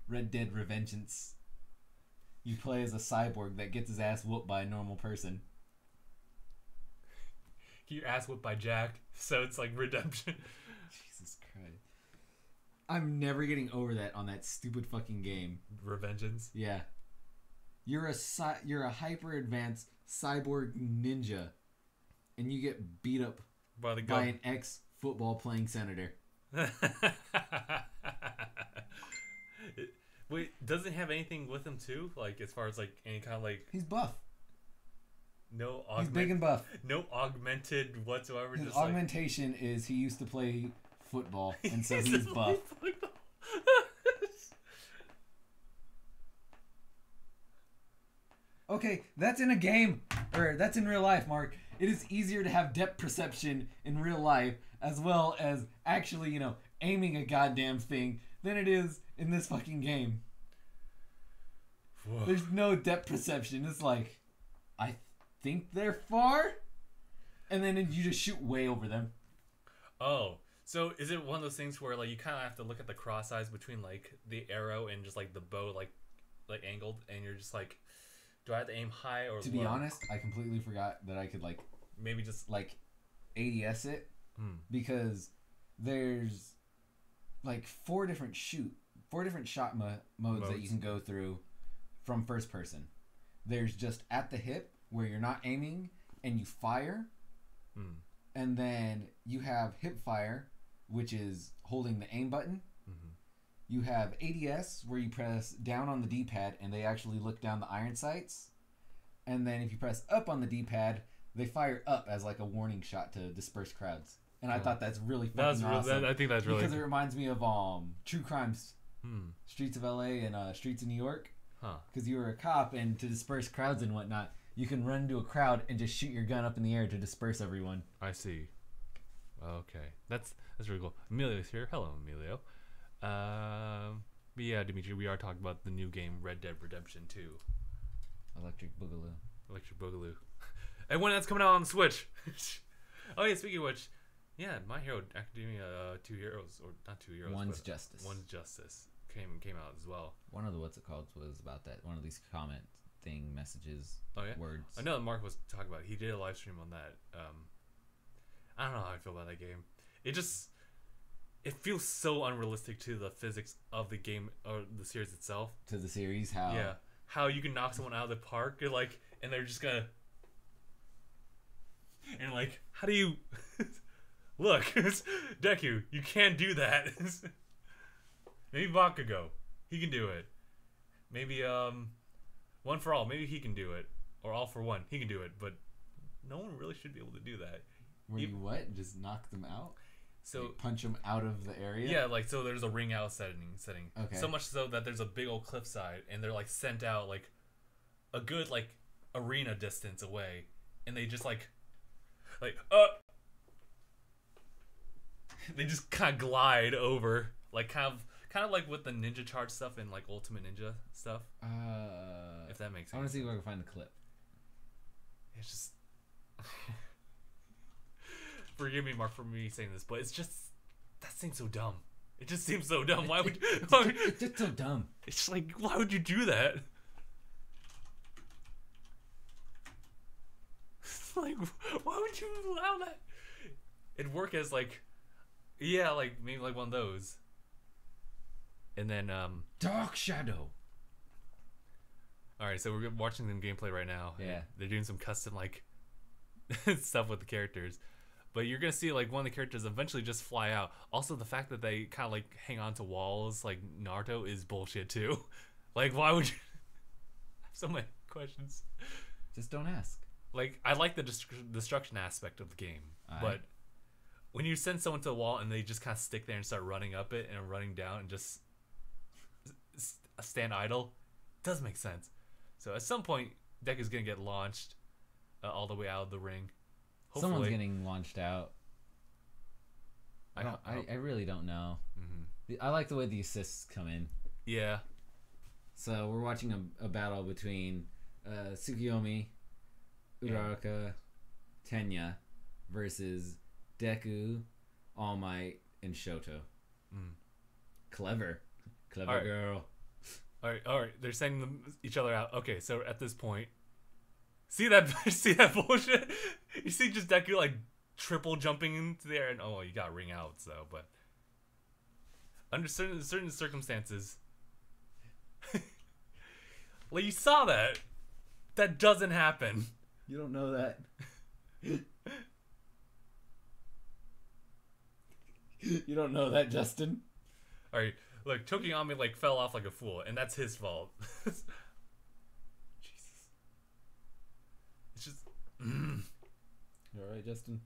Red Dead Revengeance. You play as a cyborg that gets his ass whooped by a normal person. Get your ass whooped by Jack, so it's like redemption. Jesus Christ. I'm never getting over that on that stupid fucking game. Revengeance? Yeah. You're a hyper advanced cyborg ninja, and you get beat up by an ex football playing senator. Wait, doesn't he have anything with him too? Like, as far as like any kind of like, he's buff. He's big and buff. No augmented whatsoever. His just augmentation is he used to play football, and so he's buff. Okay, that's in a game, or that's in real life, Mark. It is easier to have depth perception in real life, as well as actually, aiming a goddamn thing, than it is in this fucking game. Whoa. There's no depth perception. It's like, I think they're far, and then you just shoot way over them. Oh, so is it one of those things where like you kind of have to look at the cross eyes between like the arrow and just like the bow like angled, and you're just like, do I have to aim high or low? To be honest, I completely forgot that I could like maybe just like ADS it because there's like four different shot modes that you can go through from first person. There's just at the hip where you're not aiming and you fire, and then you have hip fire, which is holding the aim button. You have ADS where you press down on the D-pad and they actually look down the iron sights. And then if you press up on the D-pad, they fire up as like a warning shot to disperse crowds. And I thought that's really fucking awesome. I think that's really because it reminds me of True Crimes, Streets of LA and Streets of New York. Because you were a cop, and to disperse crowds and whatnot, you can run into a crowd and just shoot your gun up in the air to disperse everyone. I see. Okay, that's really cool. Emilio's here. Hello, Emilio. But yeah, Dimitri, we are talking about the new game Red Dead Redemption 2. Electric Boogaloo. And when that's coming out on the Switch. Oh yeah, speaking of which, yeah, My Hero Academia 2 Heroes, or not 2 Heroes. One's Justice. One's Justice came out as well. One of the was about that. One of these comment thing messages. Oh yeah, words. I know that Mark was talking about it. He did a live stream on that. I don't know how I feel about that game. It feels so unrealistic to the physics of the game or the series itself. To the series, how you can knock someone out of the park, and they're just gonna, and like, how do you look, Deku? You can't do that. Maybe Bakugo, he can do it. Maybe One for All, maybe he can do it, or All for One, he can do it. But no one really should be able to do that. Where you what? Just knock them out? So like punch them out of the area? Yeah, like, so there's a ring out setting. Okay. So much so that there's a big old cliffside, and they're like sent out like a good like arena distance away, and they just like they just kind of glide over, like kind of like with the ninja charge stuff and like Ultimate Ninja stuff. If that makes sense. I want to see if I can find the clip. It's just. Forgive me, Mark, for me saying this, but it's just, that seems so dumb. It just seems so dumb. Why would it's just so dumb. It's just like, why would you do that? Like, why would you allow that? It'd work as like, yeah, like maybe like one of those. And then Dark Shadow. All right, so we're watching them gameplay right now. Yeah, they're doing some custom like stuff with the characters. But you're gonna see like one of the characters eventually just fly out. Also, the fact that they kind of like hang on to walls like Naruto is bullshit too. Like, why would you? I have so many questions. Just don't ask. Like, I like the destruction aspect of the game, but when you send someone to the wall and they just kind of stick there and start running up it and running down and just stand idle, it does make sense. So at some point, Deku's gonna get launched all the way out of the ring. Hopefully. Someone's getting launched out. I really don't know. Mm-hmm. I like the way the assists come in. Yeah. So we're watching a battle between Tsukiyomi, Uraraka, Tenya versus Deku, All Might, and Shoto. Clever right. Girl. All right. They're sending each other out. Okay, so at this point, see that bullshit? You see just Deku like triple jumping into the air, and you got ring out. So, but under certain circumstances, like you saw that doesn't happen. You don't know that. You don't know that, Justin. All right, look, Tokiyami like fell off like a fool, and that's his fault. Jesus, it's just. You all right, Justin?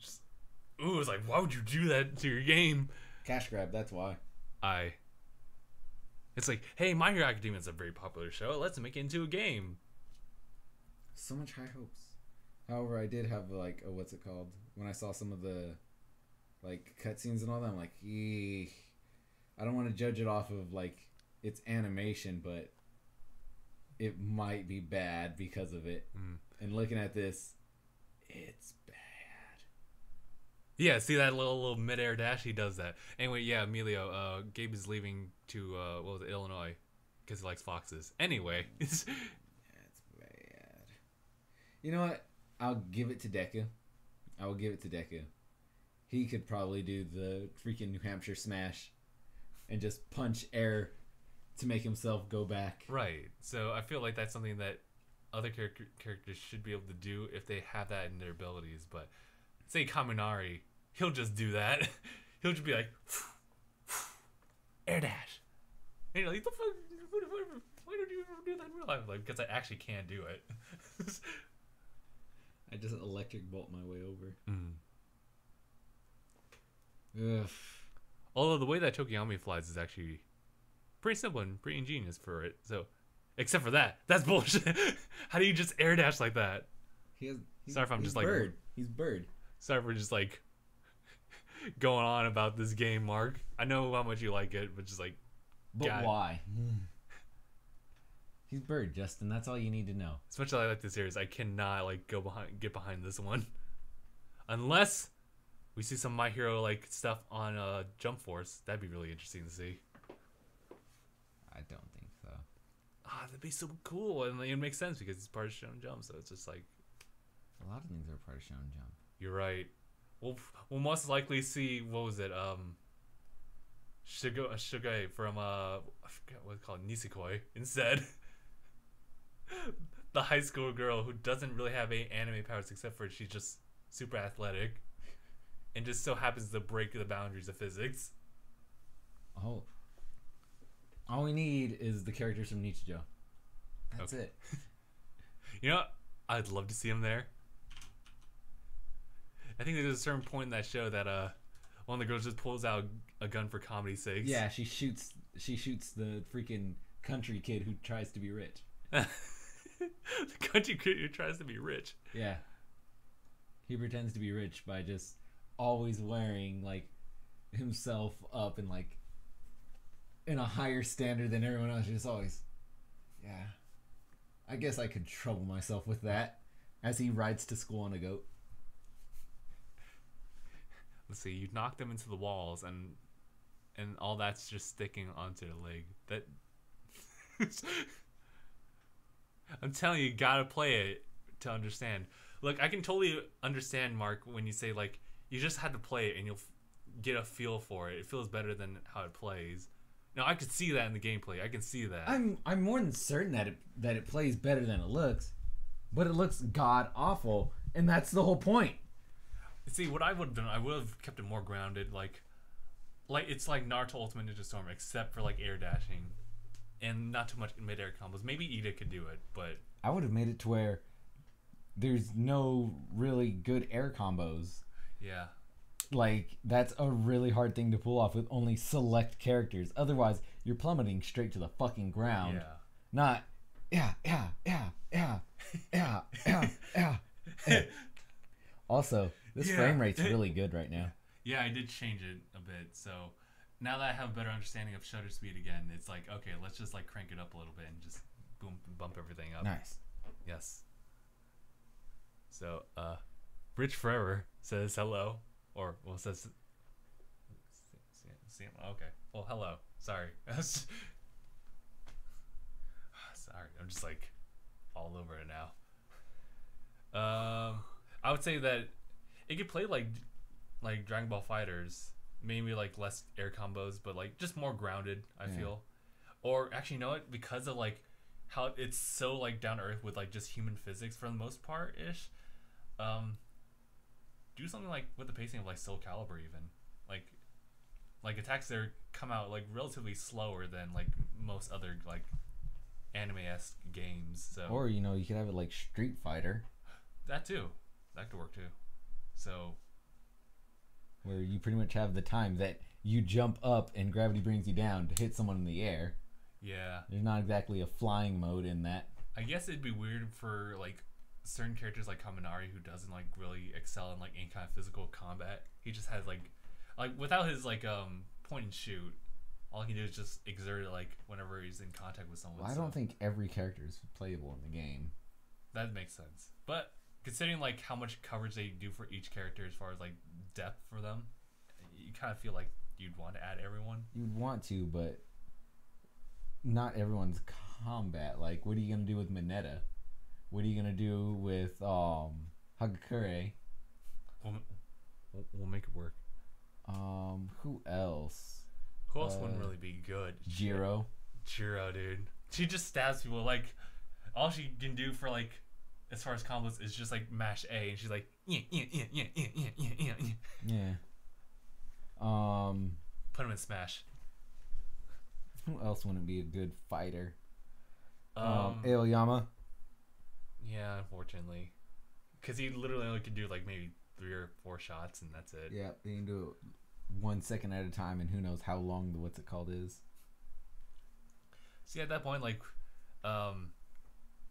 It's like, why would you do that to your game? Cash grab, that's why. It's like, hey, My Hero Academia is a very popular show. Let's make it into a game. So much high hopes. However, I did have like what's it called? When I saw some of the like cutscenes and all that, I'm like, eeh. I don't want to judge it off of like its animation, but it might be bad because of it. And looking at this, it's bad. Yeah, see that little mid-air dash? He does that. Anyway, yeah, Emilio, Gabe is leaving to Illinois because he likes foxes. Anyway, it's bad. You know what? I'll give it to Deku. He could probably do the freaking New Hampshire smash and just punch air to make himself go back. Right. So I feel like that's something that other characters should be able to do if they have that in their abilities. But say Kaminari, he'll just do that. He'll just be like, air dash. And you're like, the fuck? Why don't you ever do that in real life? Like, because I actually can do it. I just electric bolt my way over. Ugh. Although the way that Tokiyami flies is actually pretty simple and pretty ingenious for it. So, except for that's bullshit. How do you just air dash like that? Sorry if I'm just bird. like He's bird. Sorry for just like going on about this game, Mark. I know how much you like it, but just like. But why? He's bird, Justin. That's all you need to know. As much as I like this series, I cannot like get behind this one, unless we see some My Hero like stuff on Jump Force. That'd be really interesting to see. I don't think so. That'd be so cool, and it makes sense because it's part of Shonen Jump. So it's just like a lot of things are part of Shonen Jump. You're right. We'll most likely see what was it? Shugei from I forget what it's called, Nisekoi instead. The high school girl who doesn't really have any anime powers except for she's just super athletic and just so happens to break the boundaries of physics. Oh. All we need is the characters from Nichijou. That's it. You know what? I'd love to see him there. I think there's a certain point in that show that one of the girls just pulls out a gun for comedy's sake. Yeah, she shoots the freaking country kid who tries to be rich. The country kid who tries to be rich. Yeah. He pretends to be rich by just always wearing like himself up and like in a higher standard than everyone else. Just always, yeah. I guess I could trouble myself with that as he rides to school on a goat. Let's see, you knock them into the walls and all that's just sticking onto the leg. That I'm telling you gotta play it to understand. Look, I can totally understand, Mark, when you say like you just had to play it and you'll get a feel for it. It feels better than how it plays. Now I could see that in the gameplay. I can see that. I'm more than certain that it plays better than it looks, but it looks god awful, and that's the whole point. See, what I would have done, I would have kept it more grounded, like it's like Naruto Ultimate Ninja Storm, except for like air dashing, and not too much mid-air combos. Maybe Ida could do it, but I would have made it to where there's no really good air combos. Yeah. Like, that's a really hard thing to pull off with only select characters. Otherwise, you're plummeting straight to the fucking ground. Yeah. Not, yeah. Also, this frame rate's really good right now. Yeah, I did change it a bit. So now that I have a better understanding of shutter speed again, it's like, okay, let's just like crank it up a little bit and just boom, bump everything up. Nice. Yes. So, Rich Forever says hello. Or, well, says... Okay. Well, hello. Sorry. Sorry. I'm just, like, all over it now. I would say that it could play, like Dragon Ball Fighters. Maybe, like, less air combos, but, like, just more grounded, I feel. Or, actually, you know what? Because of, like, how it's so, like, down to earth with, like, just human physics for the most part-ish. Do something like with the pacing of like Soul Calibur, even like attacks there come out like relatively slower than like most other like anime-esque games. So, or you could have it like Street Fighter. That could work too. So where you pretty much have the time that you jump up and gravity brings you down to hit someone in the air. Yeah, there's not exactly a flying mode in that. I guess it'd be weird for like certain characters like Kaminari, who doesn't like really excel in like any kind of physical combat. He just has like without his like point and shoot, all he can do is just exert it like whenever he's in contact with someone. Well, I don't think every character is playable in the game. That makes sense, but considering like how much coverage they do for each character as far as like depth for them, you kind of feel like you'd want to add everyone. You'd want to, but not everyone's combat. Like, what are you gonna do with Mineta? What are you gonna do with Hagakure? We'll make it work. Who else? Who else wouldn't really be good? Jiro, dude. She just stabs people. Like, all she can do for like, as far as combos, is just like mash A, and she's like, yeah. Put him in Smash. Who else wouldn't be a good fighter? Aoyama. Yeah, unfortunately, because he literally only could do like maybe 3 or 4 shots, and that's it. Yeah, he can do it 1 second at a time, and who knows how long the what's it called is. See, at that point, like,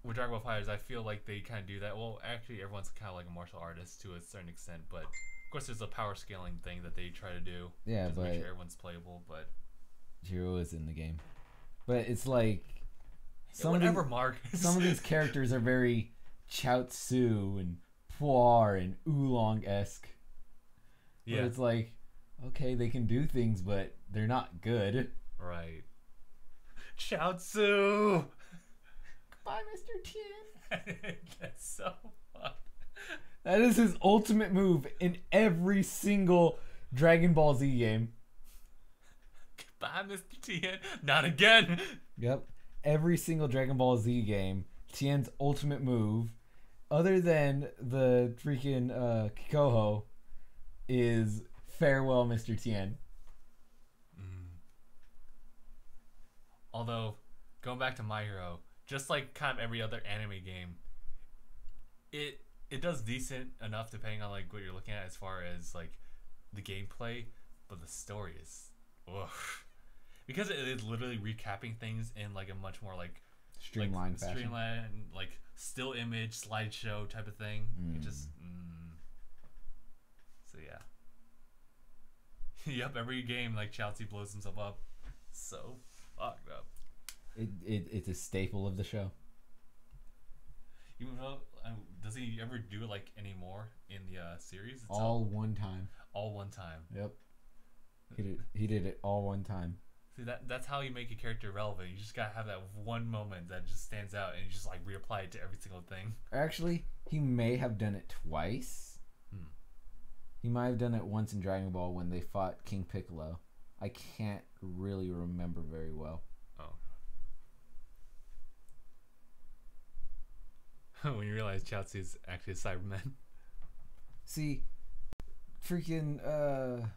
with Dragon Ball Fighters, I feel like they kind of do that. Well, actually, everyone's kind of like a martial artist to a certain extent, but of course, there's a power scaling thing that they try to do. Yeah, but make sure everyone's playable. But Jiro is in the game, but it's like. Some of these characters are very Chaozu and Puar and Oolong-esque. Yeah. But it's like, okay, they can do things, but they're not good. Right. Chaozu! Goodbye, Mr. Tien. That's so fun. That is his ultimate move in every single Dragon Ball Z game. Goodbye, Mr. Tien. Not again. Yep. Every single Dragon Ball Z game, Tien's ultimate move, other than the freaking Kikoho, is farewell, Mr. Tien. Although, going back to My Hero, just like kind of every other anime game, it does decent enough depending on like what you're looking at as far as like the gameplay, but the story is ugh. Because it is literally recapping things in like a much more like streamlined fashion. Streamlined, like still image, slideshow type of thing. It just so yeah. Yep, every game like Chaozu blows himself up. So fucked up. It's a staple of the show. Even though, does he ever do it like anymore in the series itself? All one time. All one time. Yep. He did it all one time. See, that's how you make a character relevant. You just gotta have that one moment that just stands out, and you just like reapply it to every single thing. Actually, he may have done it twice. He might have done it once in Dragon Ball when they fought King Piccolo. I can't really remember very well. Oh. When you realize Chaozu is actually a Cyberman. See, freaking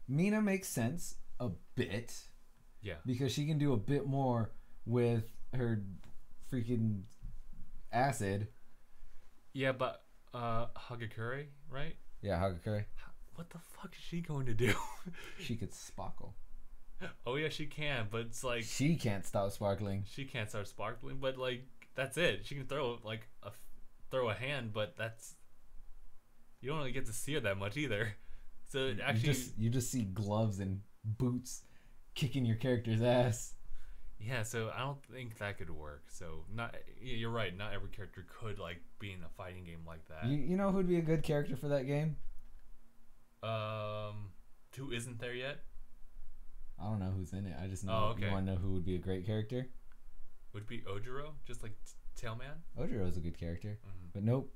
Mina makes sense a bit. Yeah. Because she can do a bit more with her freaking acid. Yeah, but Hagakure, right? Yeah, Hagakure. What the fuck is she going to do? She could sparkle. Oh yeah, she can, but it's like She can't stop sparkling. she can't start sparkling, but like that's it. She can throw like throw a hand, but that's you don't really get to see her that much either. So it actually, you just see gloves and boots kicking your character's ass. yeah. So I don't think that could work. So not you're right. Not every character could like be in a fighting game like that. You know who'd be a good character for that game? Who isn't there yet? I don't know who's in it. I just know. Oh, okay. You want to know who would be a great character? Would it be Ojiro, just like Tailman? Ojiro's a good character, but nope.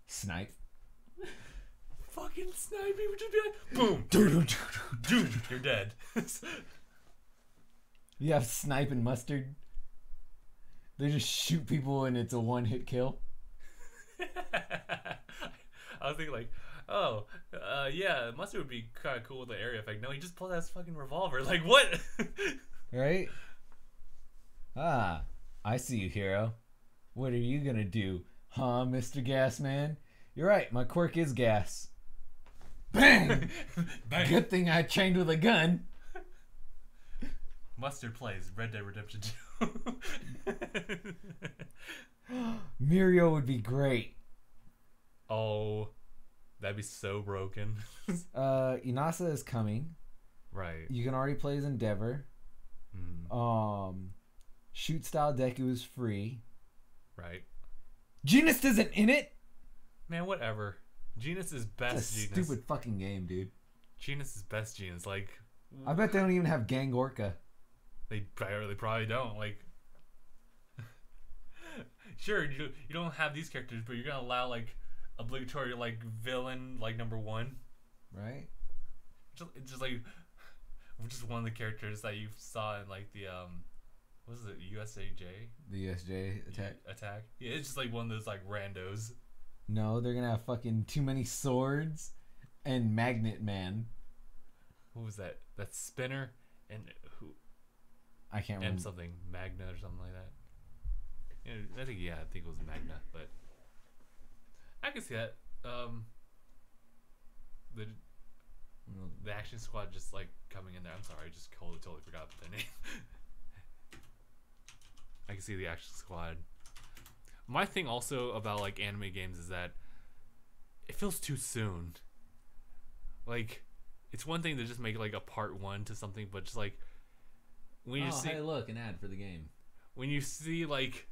Snipe. Fucking Snipe! He would just be like, boom, doom, you're dead. You have Snipe and Mustard. They just shoot people and it's a one-hit kill. I was thinking like, oh, yeah, Mustard would be kind of cool with the area effect. No, he just pulled out his fucking revolver. Like, what? Right? Ah, I see you, hero. What are you gonna do, huh, Mr. Gas Man? You're right, my quirk is gas. Bang! Bang. Good thing I trained with a gun. Mustard plays Red Dead Redemption 2. Mirio would be great. Oh, that'd be so broken. Inasa is coming. Right. You can already play as Endeavor. Shoot style Deku is free. Right. Genus isn't in it. Man, whatever. Genus is best It's a Genus. stupid fucking game, dude. Genus is best Genus. Like, I bet they don't even have Gang Orca. they probably don't. Like, sure, you don't have these characters, but you're gonna allow like obligatory like villain like number 1, Right? just like just one of the characters that you saw in like the what was it, USAJ? The USJ attack. Yeah, it's just like one of those like randos. No, they're gonna have fucking too many swords and Magnet Man. What was that? That's Spinner and who? I can't M remember. something Magna or something like that. Yeah, I think it was Magna, but I can see that. The action squad just like coming in there. I'm sorry, I just totally forgot their name. I can see the action squad. My thing also about like anime games is that it feels too soon. Like, it's one thing to just make like a part 1 to something, but just like when you see, hey, look, an ad for the game. when you see like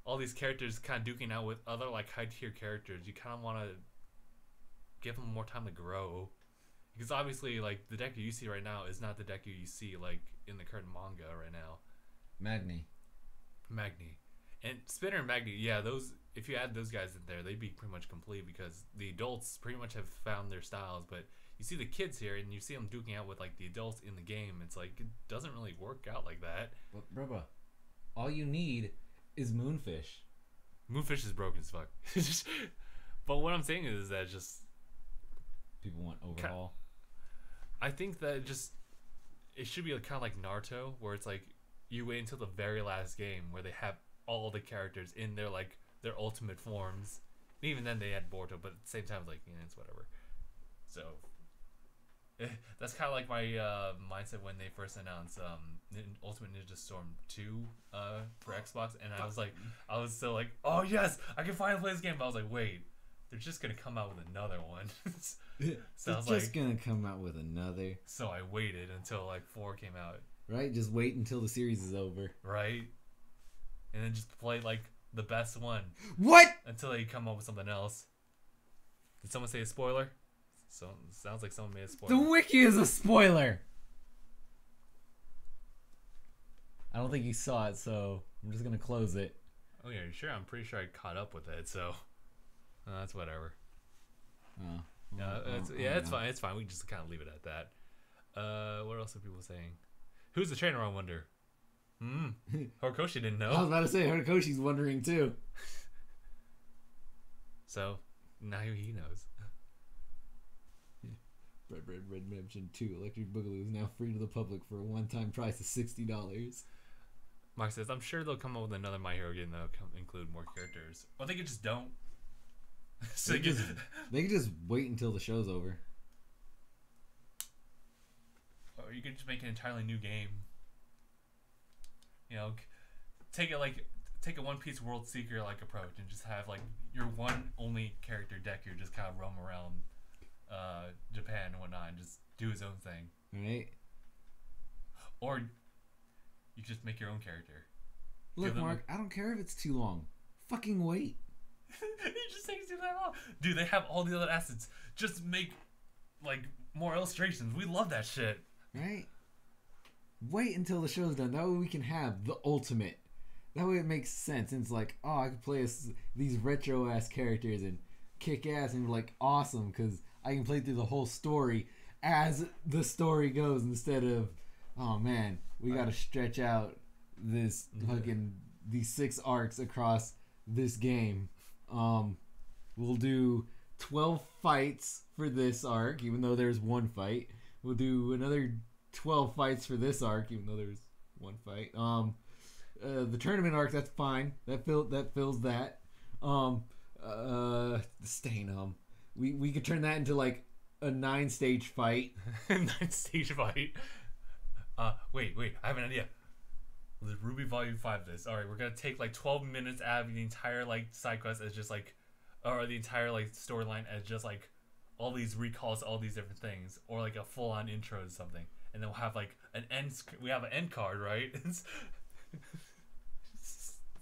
all these characters kind of duking out with other like high tier characters, you kind of want to give them more time to grow, because obviously like the Deku you see right now is not the Deku you see like in the current manga right now. Magni. And Spinner and Magni, yeah, those, if you add those guys in there, they'd be pretty much complete, because the adults pretty much have found their styles, but you see the kids here and you see them duking out with like the adults in the game. It's like, it doesn't really work out like that. But bruh, all you need is Moonfish. Moonfish is broken as fuck. But what I'm saying is that just People want overhaul. I think that it should be kind of like Naruto, where it's like you wait until the very last game where they have all the characters in their like their ultimate forms. And even then they had Boruto, but at the same time, like, you know, it's whatever. So that's kind of like my mindset when they first announced Ultimate Ninja Storm 2 for Xbox, and I was so like, oh yes, I can finally play this game. But I was like, wait, they're just gonna come out with another one. So I was just like, gonna come out with another. so I waited until like 4 came out. Right? Just wait until the series is over. Right? And then just play like the best one. What? Until they come up with something else. Did someone say a spoiler? So sounds like someone made a spoiler. The wiki is a spoiler. I don't think you saw it, so I'm just gonna close it. Oh yeah, you sure? I'm pretty sure I caught up with it, so that's whatever. Oh. It's fine. It's fine. We can just kind of leave it at that. What else are people saying? Who's the trainer? I wonder. Horikoshi didn't know. I was about to say Horikoshi's wondering too. So, Now he knows. Red Redemption 2 Electric Boogaloo is now free to the public for a one-time price of $60. Mark says, I'm sure they'll come up with another My Hero game that'll include more characters. Or they could just don't. So they could just wait until the show's over. Or you could just make an entirely new game. You know, take a One Piece World Seeker like approach and just have like your one only character Deku just kind of roam around Japan and whatnot and just do his own thing. Right. Or you just make your own character. Look, Mark, I don't care if it's too long. Fucking wait. It just takes you that long. Dude, they have all the other assets. Just make like more illustrations. We love that shit. Right? Wait until the show's done. That way we can have the ultimate. That way it makes sense. And it's like, oh, I can play these retro ass characters and kick ass and like awesome because I can play through the whole story as the story goes instead of, oh man, we got to stretch out this fucking these 6 arcs across this game. We'll do 12 fights for this arc, even though there's one fight. We'll do another 12 fights for this arc, even though there's one fight. The tournament arc, that's fine. That fills that. The Stain. We could turn that into like a 9-stage fight. 9-stage fight. Wait, I have an idea. The Ruby Volume 5 this. Alright, we're gonna take like 12 minutes out of the entire like side quest as just like, or the entire like storyline as just like all these recalls, all these different things, or like a full-on intro to something, and then we'll have like an end. We have an end card, right? It's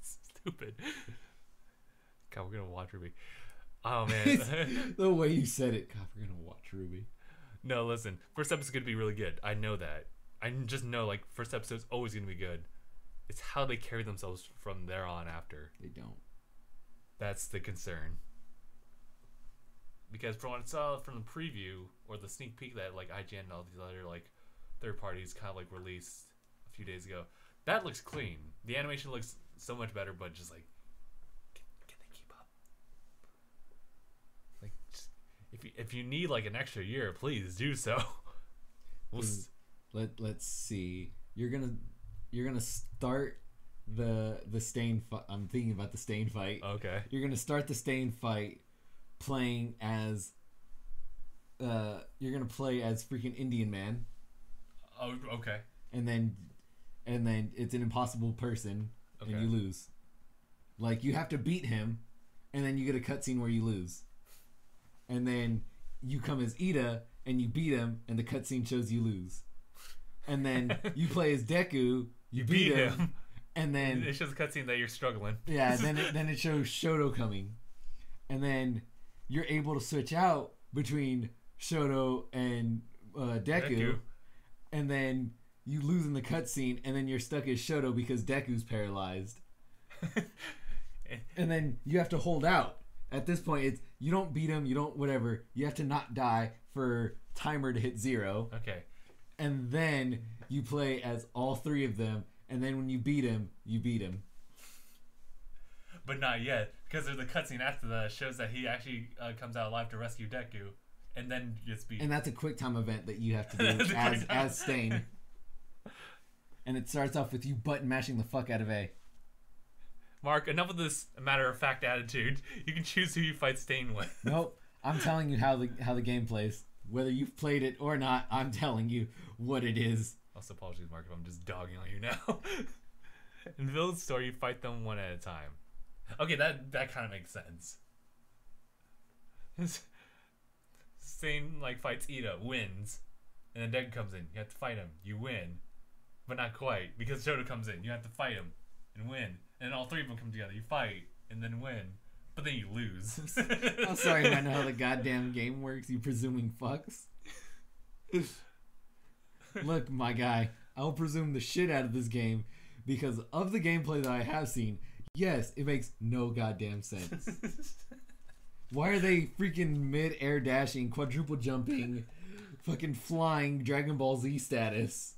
stupid. God, we're gonna watch Ruby. Oh man, the way you said it. God, we're gonna watch Ruby. No, listen. First episode's gonna be really good. I know that. I just know like first episode's always gonna be good. It's how they carry themselves from there on after. They don't. That's the concern. Because from what I saw from the preview or the sneak peek that like IGN and all these other like third parties kind of like released a few days ago, that looks clean. The animation looks so much better, but just like, can they keep up? Like, just, if you need like an extra year, please do so. Let's see. You're gonna start the Stain fight. I'm thinking about the Stain fight. Okay. You're gonna start the Stain fight playing as you're gonna play as freaking Indian Man. Oh, okay. And then it's an impossible person, okay. And you lose. Like you have to beat him, and then you get a cutscene where you lose. And then you come as Ida and you beat him, and the cutscene shows you lose. And then you play as Deku, you beat him, and then it shows a cutscene that you're struggling. Yeah, then it shows Shoto coming, and then you're able to switch out between Shoto and Deku, and then you lose in the cutscene, and then you're stuck as Shoto because Deku's paralyzed, and then you have to hold out. At this point, it's you don't beat him, you don't whatever. You have to not die for timer to hit 0. Okay. And then you play as all 3 of them, and then when you beat him, you beat him. But not yet, because there's a cutscene after that shows that he actually comes out alive to rescue Deku, and then gets beat. And that's a quick time event that you have to do as Stain. And it starts off with you button mashing the fuck out of A. Mark, enough of this matter-of-fact attitude. You can choose who you fight Stain with. Nope. I'm telling you how the game plays. Whether you've played it or not, I'm telling you what it is. Also, apologies, Mark, if I'm just dogging on you now. In Village Story, you fight them one at a time. Okay, that kind of makes sense. Stain like fights Ida, wins, and then Deku comes in. You have to fight him. You win, but not quite because Shoto comes in. You have to fight him and win, and all 3 of them come together. You fight and then win. But then you lose. I'm sorry, I know how the goddamn game works, you presuming fucks. Look, my guy, I'll presume the shit out of this game because of the gameplay that I have seen. Yes, it makes no goddamn sense. Why are they freaking mid-air dashing, quadruple jumping, fucking flying Dragon Ball Z status?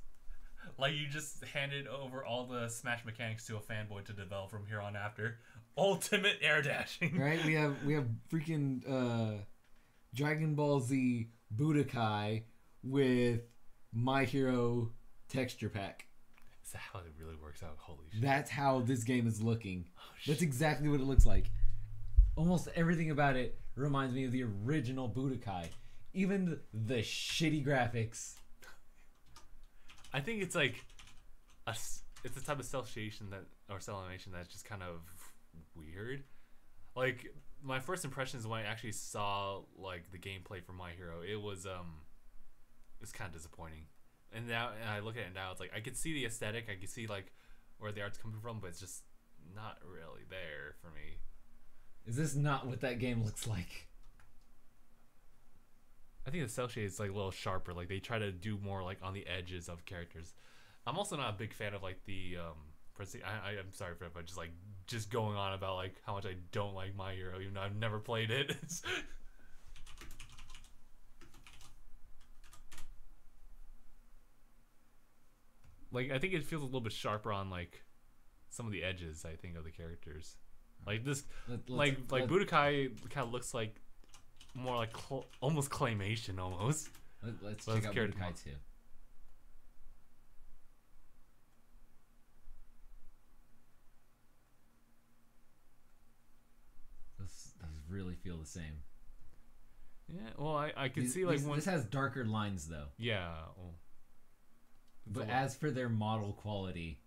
Like you just handed over all the Smash mechanics to a fanboy to develop from here on after. Ultimate air dashing. Right? We have freaking Dragon Ball Z Budokai with My Hero texture pack. Is that how it really works out? Holy shit. That's how this game is looking. Oh, That's exactly what it looks like. Almost everything about it reminds me of the original Budokai. Even the shitty graphics. I think it's like it's a type of cell shading cell animation that's just kind of weird. Like my first impressions when I actually saw like the gameplay for My Hero, it's kind of disappointing. And now I look at it now, it's like I could see the aesthetic, I could see like where the art's coming from, but it's just not really there for me. Is this not what that game looks like? I think the cell shade is like a little sharper. Like they try to do more like on the edges of characters. I'm also not a big fan of like the I'm sorry for it, but just going on about like how much I don't like My Hero, even though I've never played it. Like I think it feels a little bit sharper on like some of the edges. I think of the characters, like this, like Budokai kind of looks like more like almost claymation almost. Let's check out Budokai 2. This really feel the same. Yeah, well, I can see like this has darker lines though. Yeah. Well, but as for their model quality,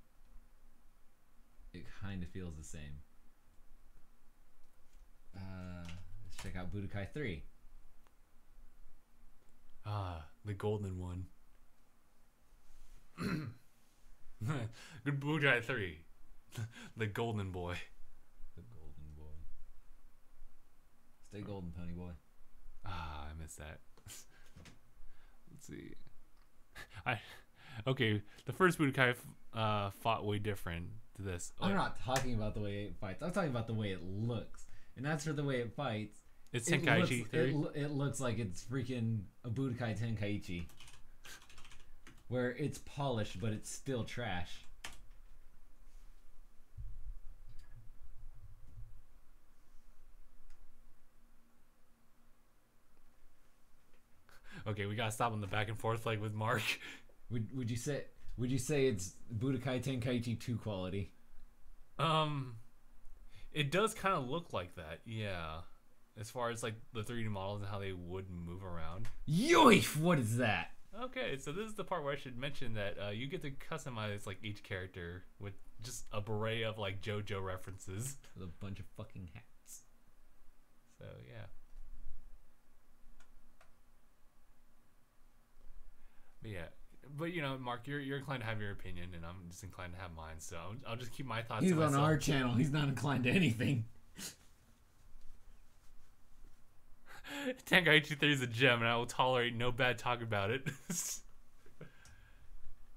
it kind of feels the same. Let's check out Budokai 3. The golden one. Good Budokai 3. The golden boy. The golden boy. Stay golden, pony boy. I missed that. Let's see. Okay, the first Budokai fought way different to this. I'm not talking about the way it fights. I'm talking about the way it looks. And as for the way it fights, it's Tenkaichi 3. It looks like it's freaking a Budokai Tenkaichi. Where it's polished, but it's still trash. Okay, we gotta stop on the back and forth like with Mark. Would you say it's Budokai Tenkaichi 2 quality? It does kind of look like that, yeah. As far as like the 3D models and how they would move around. Yoish! What is that? Okay, so this is the part where I should mention that you get to customize like each character with just a beret of like JoJo references. With a bunch of fucking hats. So yeah. But you know, Mark, you're inclined to have your opinion, and I'm just inclined to have mine. So I'll just keep my thoughts. He's to myself. on our channel. He's not inclined to anything. DangIT 3 is a gem, and I will tolerate no bad talk about it.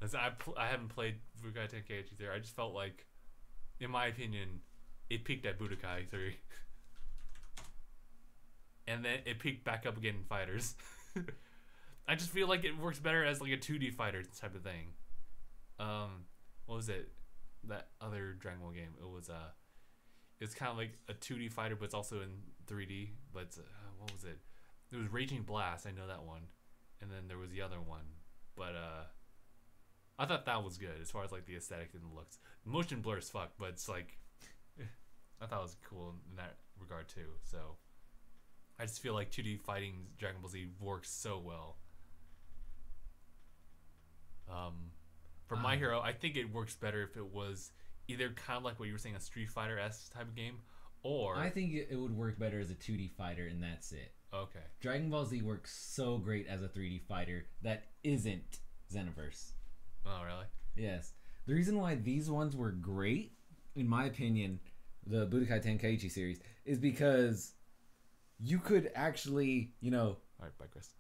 I haven't played Budokai Tenkaichi 3. I just felt like, in my opinion, it peaked at Budokai 3, and then it peaked back up again in Fighters. I just feel like it works better as like a 2D fighter type of thing. What was it? That other Dragon Ball game. It's kind of like a 2D fighter, but it's also in 3D. But it's, what was it? It was Raging Blast. I know that one. And then there was the other one. But I thought that was good as far as like the aesthetic and the looks. Motion blur as fuck, but it's like I thought it was cool in that regard too. So I just feel like 2D fighting Dragon Ball Z works so well. For My Hero, I think it works better if it was either kind of like what you were saying, a Street Fighter-esque type of game, or I think it would work better as a 2D fighter, and that's it. Okay. Dragon Ball Z works so great as a 3D fighter that isn't Xenoverse. Oh, really? Yes. The reason why these ones were great, in my opinion, the Budokai Tenkaichi series, is because you could actually, All right, bye, Chris.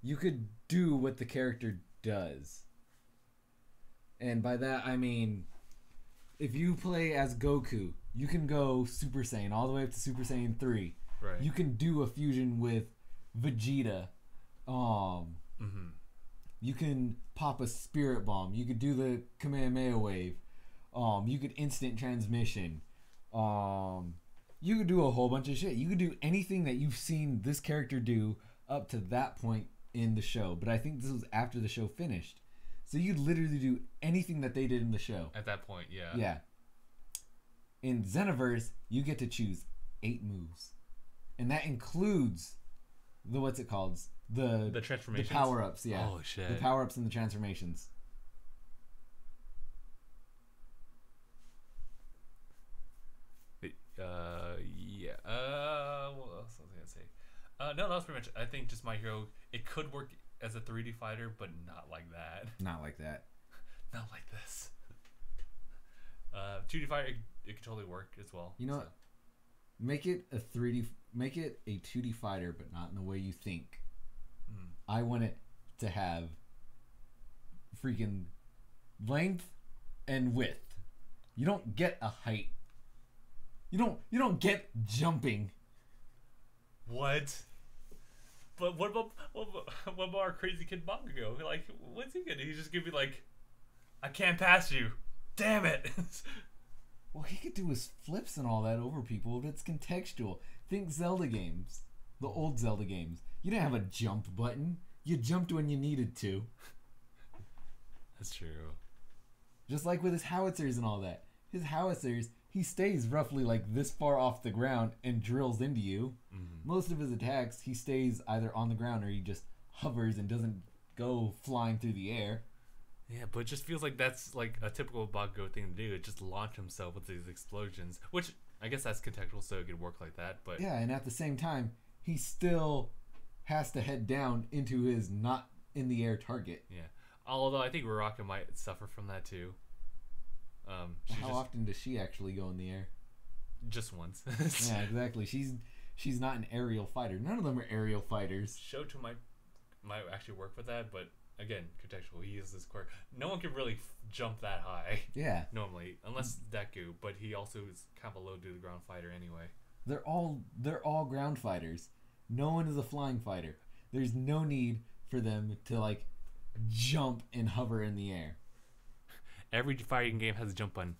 You could do what the character does. And by that, I mean, if you play as Goku, you can go Super Saiyan all the way up to Super Saiyan 3. Right. You can do a fusion with Vegeta. You can pop a spirit bomb. You could do the Kamehameha wave. You could instant transmission. You could do a whole bunch of shit. You could do anything that you've seen this character do up to that point in the show. But I think this was after the show finished. So you could literally do anything that they did in the show. At that point, yeah. Yeah. In Xenoverse, you get to choose 8 moves. And that includes the, what's it called? The transformations? The power-ups, yeah. Oh, shit. The power-ups and the transformations. Yeah. What else was I gonna say? No, that was pretty much. I think just My Hero. It could work as a 3D fighter, but not like that. Not like that. Not like this. 2D fighter, it could totally work as well. You know what? Make it a 3D. Make it a 2D fighter, but not in the way you think. I want it to have freaking length and width. You don't get a height. You don't get jumping. What? But what about our crazy kid Bakugo? Like, what's he gonna do? He's just gonna be like, I can't pass you. Damn it. Well, he could do his flips and all that over people, but it's contextual. Think Zelda games. The old Zelda games. You didn't have a jump button. You jumped when you needed to. That's true. Just like with his howitzers and all that. His howitzers, he stays roughly like this far off the ground and drills into you. Mm-hmm. Most of his attacks, he stays either on the ground or he just hovers and doesn't go flying through the air. Yeah, but it just feels like that's like a typical Bakugo thing to do. It just launch himself with these explosions, which I guess that's contextual, so it could work like that. But yeah, and at the same time, he still has to head down into his not in the air target. Yeah, although I think Uraraka might suffer from that too. How often does she actually go in the air? Just once. Yeah, exactly. She's not an aerial fighter. None of them are aerial fighters. Shoto might actually work with that, but again, contextual. He uses quirk. No one can really jump that high. Yeah. Normally, unless Deku, but he also is kind of a low to the ground fighter anyway. They're all ground fighters. No one is a flying fighter. There's no need for them to like jump and hover in the air. Every fighting game has a jump button,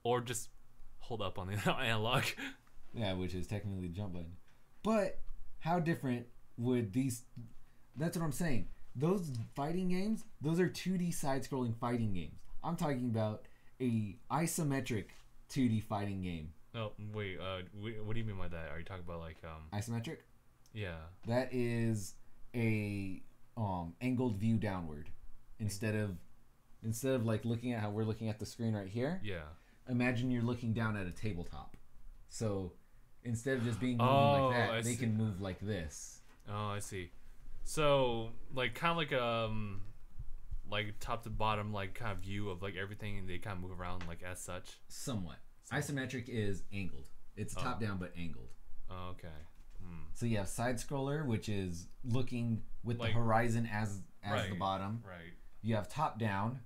or just hold up on the analog. Yeah, which is technically the jump button. But how different would these? That's what I'm saying. Those fighting games, those are 2D side-scrolling fighting games. I'm talking about a isometric 2D fighting game. Oh wait, what do you mean by that? Are you talking about like isometric? Yeah. That is a angled view downward instead of like looking at how we're looking at the screen right here. Yeah. Imagine you're looking down at a tabletop. So instead of just being moving like that, they can move like this. Oh, I see. So like kind of like top to bottom like kind of view of like everything, and they kind of move around like as such. Somewhat. Isometric is angled. It's top down but angled. Oh, okay. So you have side scroller, which is looking with like, the horizon as right, the bottom. Right. You have top down,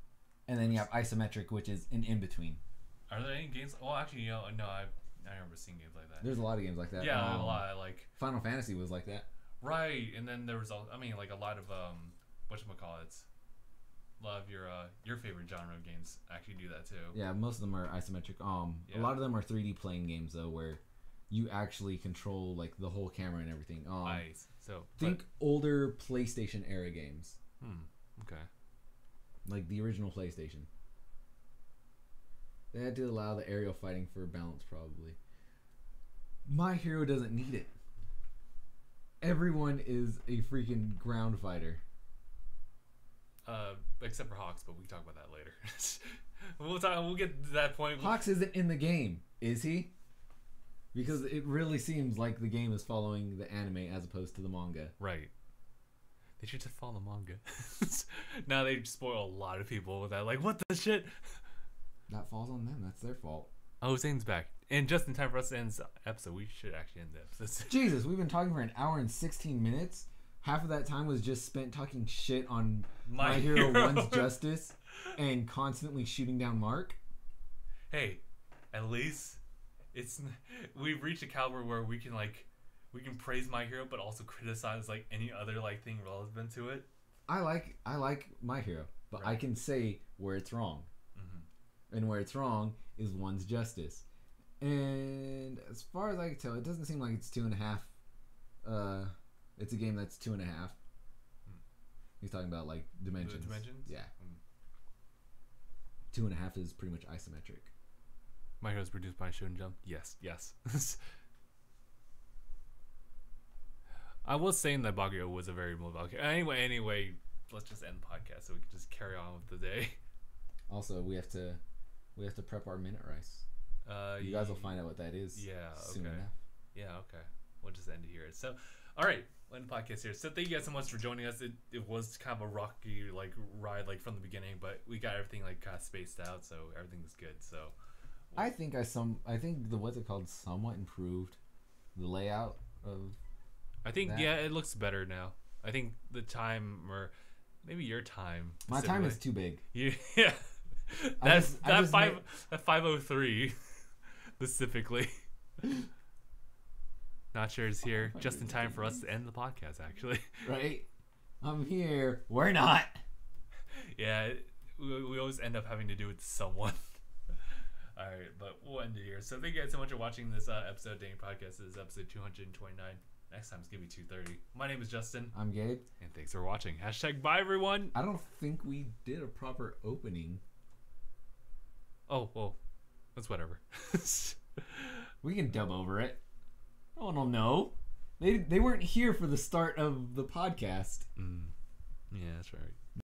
and then you have isometric, which is an in between. Are there any games? Well, actually, no. I remember seeing games like that. There's a lot of games like that. Yeah, a lot. Like Final Fantasy was like that. Right, and then there was like a lot of whatchamacallits. A lot of your favorite genre of games actually do that too. Yeah, most of them are isometric. A lot of them are 3D playing games though, where you actually control like the whole camera and everything. Nice. So think older PlayStation era games. Okay. Like the original PlayStation. They had to allow the aerial fighting for balance, probably. My Hero doesn't need it. Everyone is a freaking ground fighter. Except for Hawks, but we can talk about that later. We'll get to that point. Hawks isn't in the game, is he? Because it really seems like the game is following the anime as opposed to the manga. Right. They should just follow the manga. Now they spoil a lot of people with that. Like, what the shit? That falls on them. That's their fault. Oh, Zane's back. And just in time for us to end this episode, we should actually end the episode. Jesus, we've been talking for an hour and 16 minutes. Half of that time was just spent talking shit on My Hero 1's Justice and constantly shooting down Mark. Hey, at least we've reached a caliber where we can praise My Hero, but also criticize like any other like thing relevant to it. I like My Hero, but Right. I can say where it's wrong, and where it's wrong is One's Justice. And as far as I can tell, it doesn't seem like it's 2.5. It's a game that's 2.5. He's talking about like dimensions. The dimensions? Yeah. 2.5 is pretty much isometric. My Hero's produced by Shonen Jump. Yes. I was saying that Baguio was a very mobile game. Anyway, let's just end the podcast so we can just carry on with the day. Also, we have to prep our minute rice. You guys will find out what that is. Yeah. Soon Okay. enough. Yeah. Okay. We'll just end it here. So, all right. We'll end the podcast here. So thank you guys so much for joining us. It was kind of a rocky like ride like from the beginning, but we got everything like kind of spaced out, so everything's good. So I think the what's it called somewhat improved the layout of. I think that. yeah, it looks better now. I think the time or maybe your time. My time is too big. Yeah. I that just 5:03 specifically. Not sure is here just in time for us to end the podcast. Actually, Right? I'm here. We're not. yeah, we always end up having to do it to someone. All right, but we'll end it here. So thank you guys so much for watching this episode of DangIT Podcast. This is episode 229. Next time it's gonna be 230. My name is Justin, I'm Gabe. and thanks for watching. # bye everyone. I don't think we did a proper opening. Oh well, that's whatever. We can dub over it. No one will know. They weren't here for the start of the podcast. Yeah, that's right.